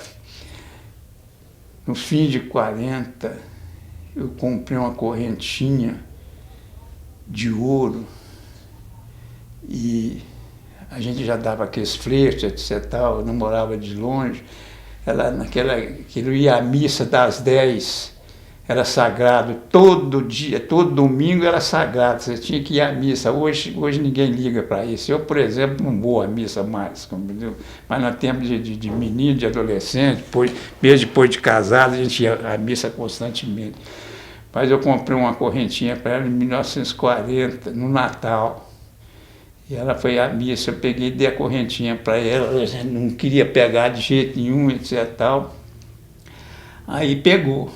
no fim de 40, eu comprei uma correntinha de ouro e a gente já dava aqueles flertes, etc. Eu namorava de longe. Que ele ia à missa das 10, era sagrado, todo dia, todo domingo era sagrado, você tinha que ir à missa. Hoje ninguém liga para isso. Eu, por exemplo, não vou à missa mais, entendeu? Mas no tempo de menino, de adolescente, mesmo depois de casado, a gente ia à missa constantemente. Mas eu comprei uma correntinha para ela em 1940, no Natal. E ela foi à missa, eu peguei e dei a correntinha para ela, não queria pegar de jeito nenhum, etc. Tal. Aí pegou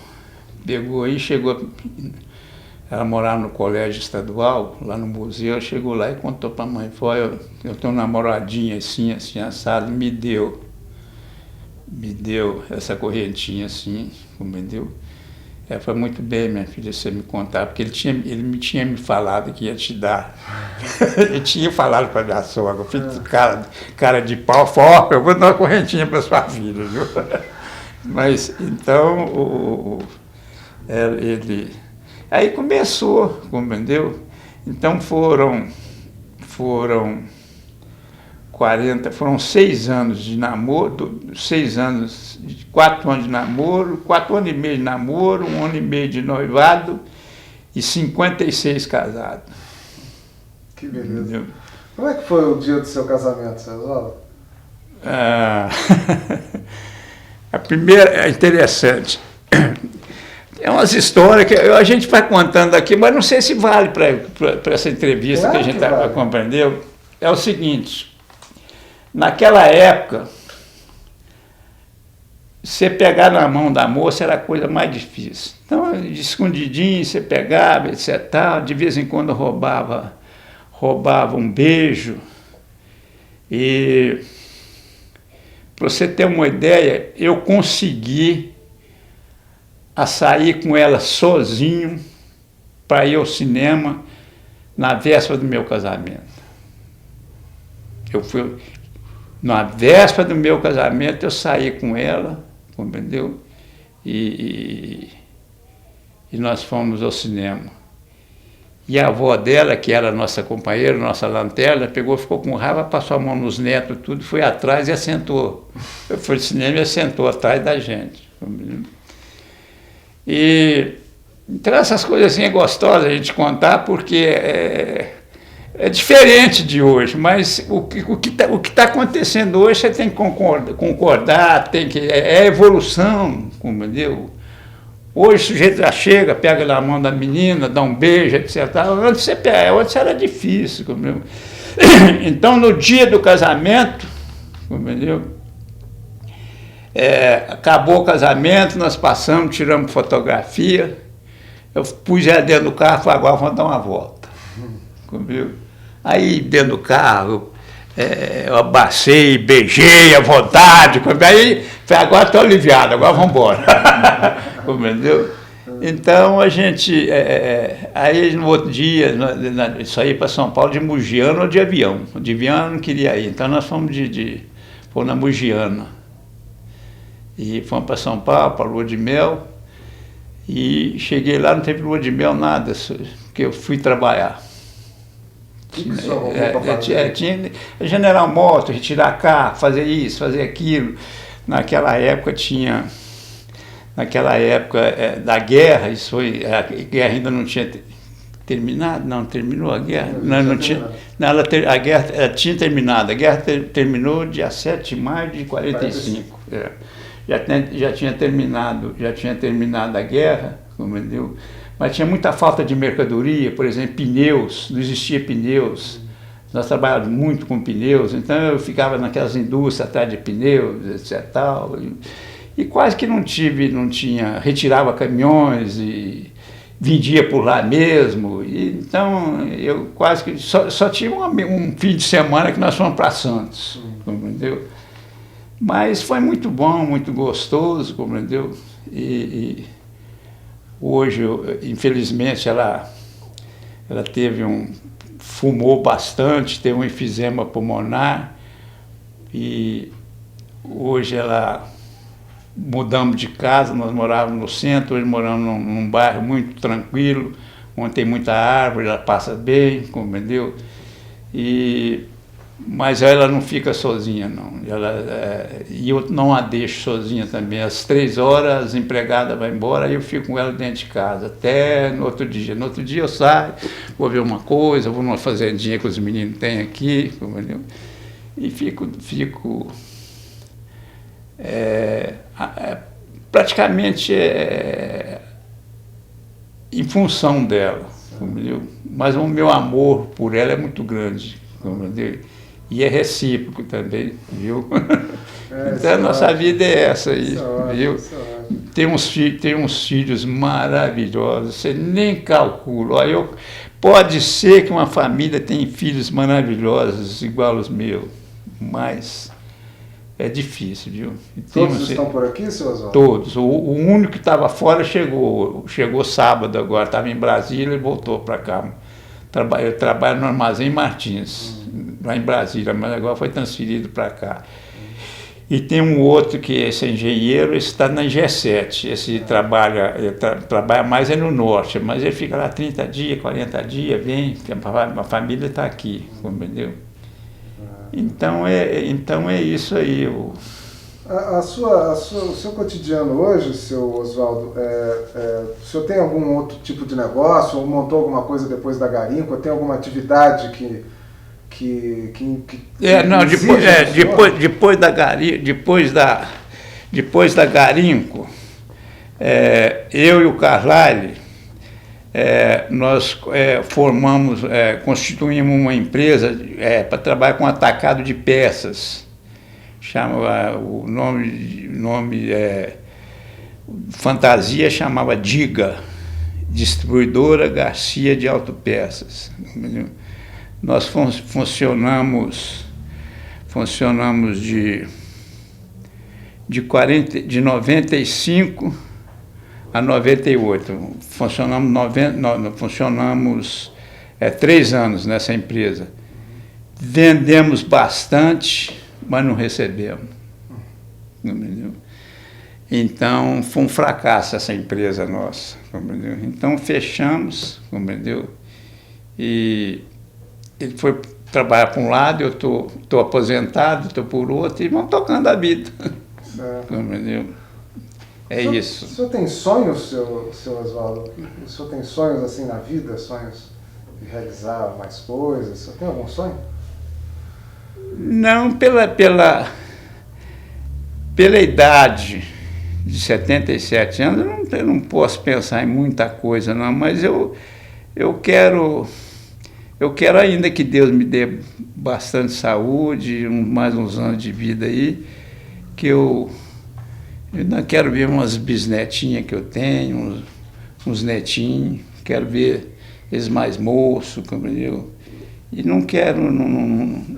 e chegou, ela morava no colégio estadual, lá no museu, chegou lá e contou para a mãe: eu tenho uma namoradinha assim, assado, me deu essa correntinha assim, entendeu? Foi muito bem, minha filha, você me contar, porque ele me tinha me falado que ia te dar. Ele tinha falado para minha sogra, filho, cara de pau, forte, eu vou dar uma correntinha para sua filha, viu? Mas, então, ele... Aí começou, compreendeu? Então foram 6 anos de namoro, 4 anos de namoro, 4 anos e meio de namoro, 1 ano e meio de noivado e 56 casados. Que beleza. Entendeu? Como é que foi o dia do seu casamento, Cezola? A primeira é interessante. É umas histórias que a gente vai contando aqui, mas não sei se vale para essa entrevista claro que a gente vale. Compreendeu. É o seguinte, naquela época, você pegar na mão da moça era a coisa mais difícil. Então, de escondidinho, você pegava, etc. De vez em quando roubava um beijo. E, para você ter uma ideia, eu consegui sair com ela sozinho para ir ao cinema na véspera do meu casamento. Na véspera do meu casamento, eu saí com ela, compreendeu? E nós fomos ao cinema. E a avó dela, que era nossa companheira, nossa lanterna, ficou com raiva, passou a mão nos netos, tudo, foi atrás e assentou. Eu fui ao cinema e assentou atrás da gente. Compreendeu? Então essas coisas assim é gostosa a gente contar, porque é diferente de hoje, mas o que tá acontecendo hoje você tem que concordar, é evolução, entendeu? Hoje o sujeito já chega, pega na mão da menina, dá um beijo, etc. Antes era difícil, entendeu? Então no dia do casamento, entendeu? Acabou o casamento, nós passamos, tiramos fotografia, eu pus ela dentro do carro e falei, agora vamos dar uma volta. Comigo. Aí dentro do carro, eu abracei, beijei à vontade, aí falei, agora estou aliviado, agora vamos embora. Compreendeu? Então a gente, aí no outro dia, saí para São Paulo de Mogiana ou de avião. De avião eu não queria ir, então nós fomos fomos na Mogiana. E fomos para São Paulo, para a lua de mel, e cheguei lá, não teve lua de mel, nada, porque eu fui trabalhar. Tinha General Motors, retirar carro, fazer isso, fazer aquilo. Naquela época da guerra, a guerra ainda não tinha terminado, não, terminou a guerra. A guerra tinha terminado, a guerra terminou dia 7 de maio de 45. Já tinha terminado a guerra, entendeu? Mas tinha muita falta de mercadoria, por exemplo, pneus, não existia pneus. Nós trabalhávamos muito com pneus, então eu ficava naquelas indústrias atrás de pneus, etc. E quase que não tinha, retirava caminhões e vendia por lá mesmo. Então eu quase que só tinha um fim de semana que nós fomos para Santos, entendeu? Mas foi muito bom, muito gostoso, compreendeu? E hoje, infelizmente, ela fumou bastante, teve um enfisema pulmonar, e hoje mudamos de casa, nós morávamos no centro, hoje moramos num bairro muito tranquilo, onde tem muita árvore, ela passa bem, compreendeu? Mas ela não fica sozinha, não. E eu não a deixo sozinha também. Às 3 horas, a empregada vai embora, aí eu fico com ela dentro de casa, até no outro dia. No outro dia eu saio, vou ver uma coisa, vou numa fazendinha que os meninos têm aqui, entendeu? E fico praticamente em função dela, entendeu? Mas o meu amor por ela é muito grande, entendeu? E é recíproco também, viu? Então a nossa vida é essa aí, viu? Tem uns filhos maravilhosos, você nem calcula. Olha, pode ser que uma família tenha filhos maravilhosos igual os meus, mas é difícil, viu? Todos estão por aqui, seu Oswaldo? Todos. O único que estava fora chegou sábado agora, estava em Brasília e voltou para cá. Eu trabalho no Armazém Martins, lá em Brasília, mas agora foi transferido para cá. E tem um outro que esse é engenheiro, esse está na G7, esse trabalha mais no norte, mas ele fica lá 30 dias, 40 dias, vem, a família está aqui, entendeu? Então é isso aí. O seu cotidiano hoje, seu Oswaldo, o senhor tem algum outro tipo de negócio, ou montou alguma coisa depois da garimpa, tem alguma atividade que depois da garimpo, eu e o Carlyle, nós constituímos uma empresa para trabalhar com atacado de peças. O nome fantasia chamava Diga, Distribuidora Garcia de Autopeças. Nós funcionamos de 95 a 98. Funcionamos 3 anos nessa empresa. Vendemos bastante, mas não recebemos. Entendeu? Então, foi um fracasso essa empresa nossa. Entendeu? Então, fechamos, entendeu? E ele foi trabalhar por um lado, eu estou aposentado, estou por outro, e vamos tocando a vida. Entendeu? Isso. O senhor tem sonhos, seu Oswaldo? O senhor tem sonhos assim na vida? Sonhos de realizar mais coisas? O senhor tem algum sonho? Não, pela idade de 77 anos, eu não posso pensar em muita coisa, não, mas eu quero ainda que Deus me dê bastante saúde, mais uns anos de vida aí, que eu ainda quero ver umas bisnetinhas que eu tenho, uns netinhos, quero ver eles mais moços, compreendeu? E não quero,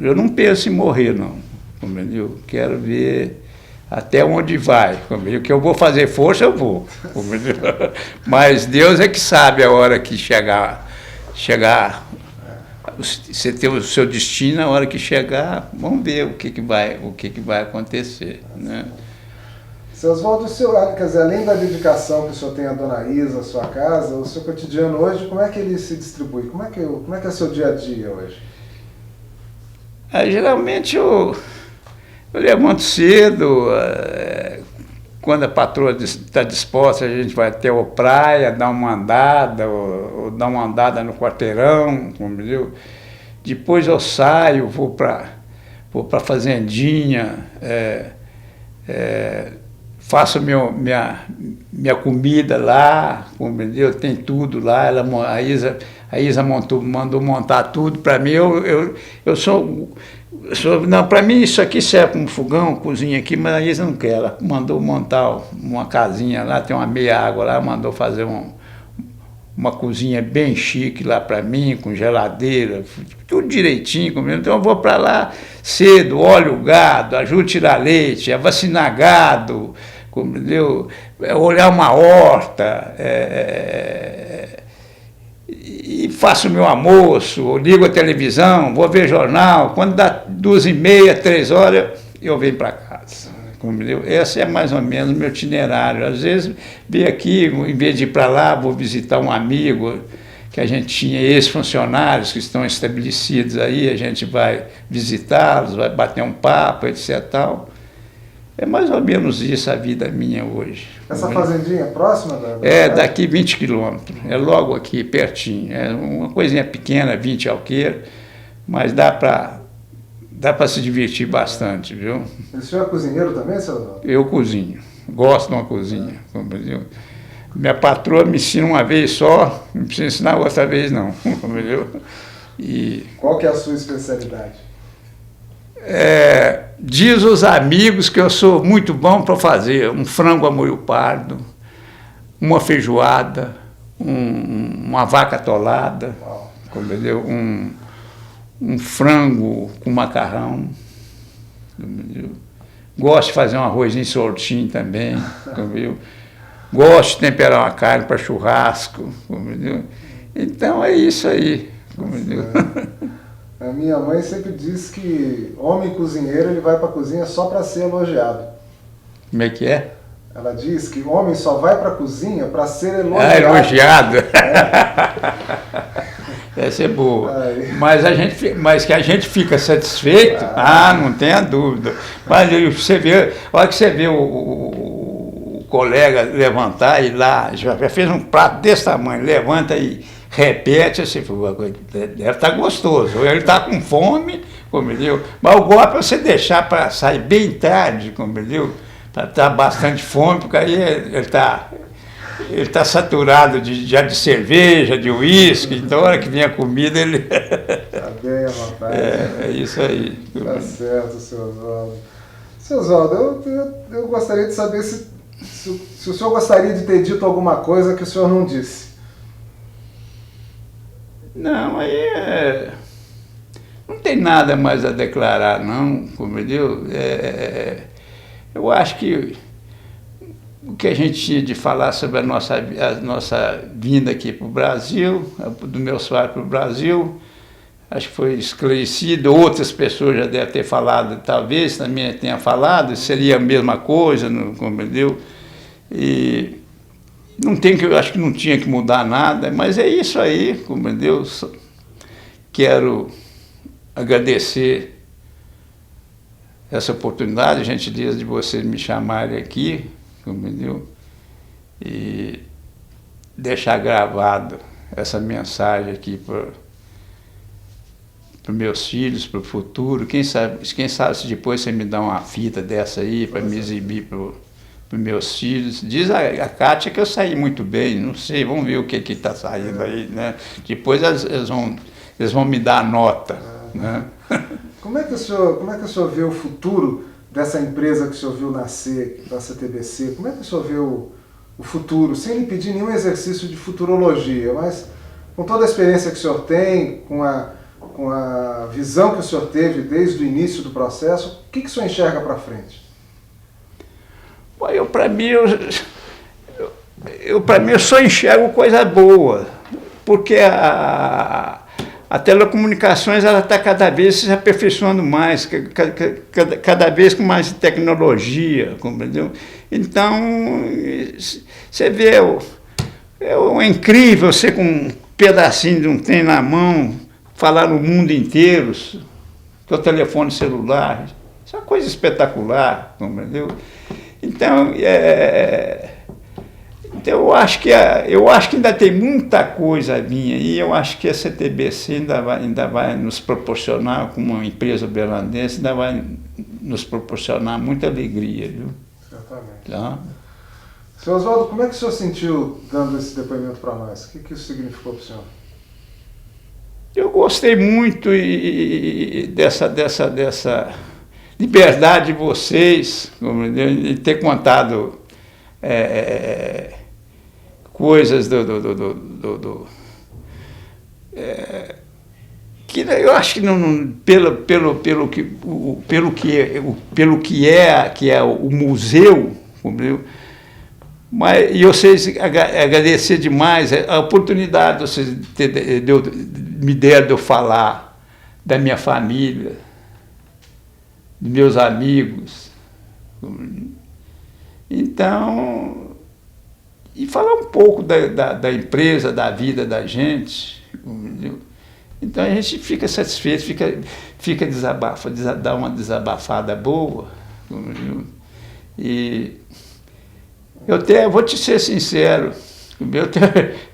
eu não penso em morrer, não, compreendeu? Quero ver até onde vai, compreendeu? Que eu vou fazer força, eu vou, compreendeu? Mas Deus é que sabe a hora que chegar, você ter o seu destino, a hora que chegar, vamos ver o que vai acontecer, né? Seu Oswaldo, quer dizer, além da dedicação que o senhor tem à Dona Isa, à sua casa, o seu cotidiano hoje, como é que ele se distribui? Como é que é o seu dia a dia hoje? Geralmente eu levanto cedo, quando a patroa está disposta, a gente vai até a praia, dar uma andada, ou dar uma andada no quarteirão, entendeu? Depois eu saio, vou para a fazendinha, faço minha comida lá, entendeu? Tem tudo lá, a Isa mandou montar tudo para mim. Não, para mim isso aqui serve como fogão, cozinha aqui, mas a Isa não quer. Ela mandou montar uma casinha lá, tem uma meia água lá, mandou fazer uma cozinha bem chique lá para mim, com geladeira, tudo direitinho. Então eu vou para lá cedo, olho o gado, ajudo a tirar leite, a vacinar gado, entendeu? Olhar uma horta, e faço meu almoço, ligo a televisão, vou ver jornal. Quando dá 2h30, 3h, eu venho para casa. Entendeu? Esse é mais ou menos o meu itinerário. Às vezes, venho aqui, em vez de ir para lá, vou visitar um amigo que a gente tinha, ex-funcionários que estão estabelecidos aí, a gente vai visitá-los, vai bater um papo, etc. Tal. É mais ou menos isso a vida minha hoje. Essa fazendinha é próxima da daqui 20 quilômetros, é logo aqui, pertinho. É uma coisinha pequena, 20 alqueires, mas dá para se divertir bastante, viu? O senhor é cozinheiro também, senhor? Eu cozinho, gosto de uma cozinha. Entendeu? Minha patroa me ensina uma vez só, não precisa ensinar outra vez não. Entendeu? Qual que é a sua especialidade? Diz os amigos que eu sou muito bom para fazer um frango a molho pardo, uma feijoada, uma vaca atolada, entendeu? Um frango com macarrão, entendeu? Gosto de fazer um arrozinho soltinho também, viu? Gosto de temperar uma carne para churrasco, viu? Então é isso aí. Viu? A minha mãe sempre diz que homem cozinheiro ele vai para a cozinha só para ser elogiado. Como é que é? Ela diz que o homem só vai para a cozinha para ser elogiado. Ah, elogiado. Essa é boa. Mas que a gente fica satisfeito, não tenha dúvida. Mas você vê, a hora que você vê o colega levantar e lá, já fez um prato desse tamanho, levanta e repete, assim, deve estar gostoso. Ou ele está com fome, compreendeu? Mas o golpe é você deixar para sair bem tarde, compreendeu? Para estar bastante fome, porque aí ele está saturado já de cerveja, de uísque, então a hora que vem a comida ele... Está bem à vontade. É isso aí. Tá certo, seu Oswaldo. Seu Oswaldo, eu gostaria de saber se o senhor gostaria de ter dito alguma coisa que o senhor não disse. Não, aí não tem nada mais a declarar, não, compreendeu? Eu acho que o que a gente tinha de falar sobre a nossa vinda aqui para o Brasil, do meu salário para o Brasil, acho que foi esclarecido. Outras pessoas já devem ter falado, talvez também tenha falado, seria a mesma coisa, não, compreendeu? E não tem eu acho que não tinha que mudar nada, mas é isso aí, compreendeu? Quero agradecer essa oportunidade, a gentileza de vocês me chamarem aqui, compreendeu? E deixar gravado essa mensagem aqui para meus filhos, para o futuro. Quem sabe se depois você me dá uma fita dessa aí para me exibir para os meus filhos. Diz a Kátia que eu saí muito bem, não sei, vamos ver o que está saindo aí, né? Depois eles vão me dar a nota, né? Como é que o senhor vê o futuro dessa empresa que o senhor viu nascer, da CTBC? Como é que o senhor vê o futuro, sem lhe pedir nenhum exercício de futurologia, mas com toda a experiência que o senhor tem, com a visão que o senhor teve desde o início do processo, o que o senhor enxerga para frente? Para mim, eu só enxergo coisa boa, porque a telecomunicações está cada vez se aperfeiçoando mais, cada vez com mais tecnologia, compreendeu? Então, você vê, é incrível você com um pedacinho de um trem na mão, falar no mundo inteiro, teu telefone celular, isso é uma coisa espetacular, compreendeu? Então, eu acho que ainda tem muita coisa a vir aí. Eu acho que a CTBC ainda vai nos proporcionar, como uma empresa berlandense, ainda vai nos proporcionar muita alegria, viu? Certamente. Tá? Senhor Oswaldo, como é que o senhor sentiu dando esse depoimento para nós? O que isso significou para o senhor? Eu gostei muito dessa liberdade de vocês, de ter contado coisas que eu acho que pelo que é o museu, entendeu? Mas e vocês agradecer demais a oportunidade que vocês me deram de eu falar da minha família, dos meus amigos. Então, e falar um pouco da empresa, da vida da gente. Entendeu? Então a gente fica satisfeito, fica dá uma desabafada boa. Entendeu? E eu vou te ser sincero,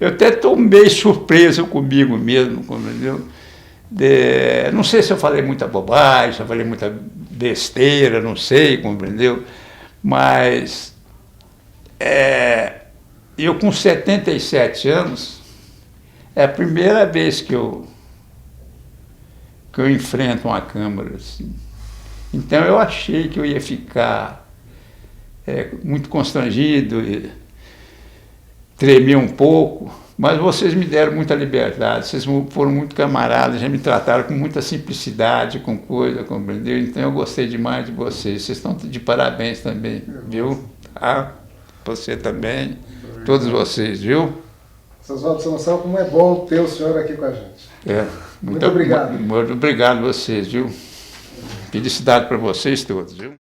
eu até estou meio surpreso comigo mesmo, entendeu? Não sei se eu falei muita bobagem, se eu falei muita besteira, não sei, compreendeu? Mas eu com 77 anos, é a primeira vez que eu enfrento uma câmera assim. Então eu achei que eu ia ficar muito constrangido, tremer um pouco, Mas vocês me deram muita liberdade, vocês foram muito camaradas, já me trataram com muita simplicidade, com coisa, compreendeu? Então eu gostei demais de vocês. Vocês estão de parabéns também, viu? Tá? Você também, todos vocês, viu? Seu Oswaldo, você não sabe como é bom ter o senhor aqui com a gente. Muito obrigado. Muito obrigado a vocês, viu? Felicidade para vocês todos, viu?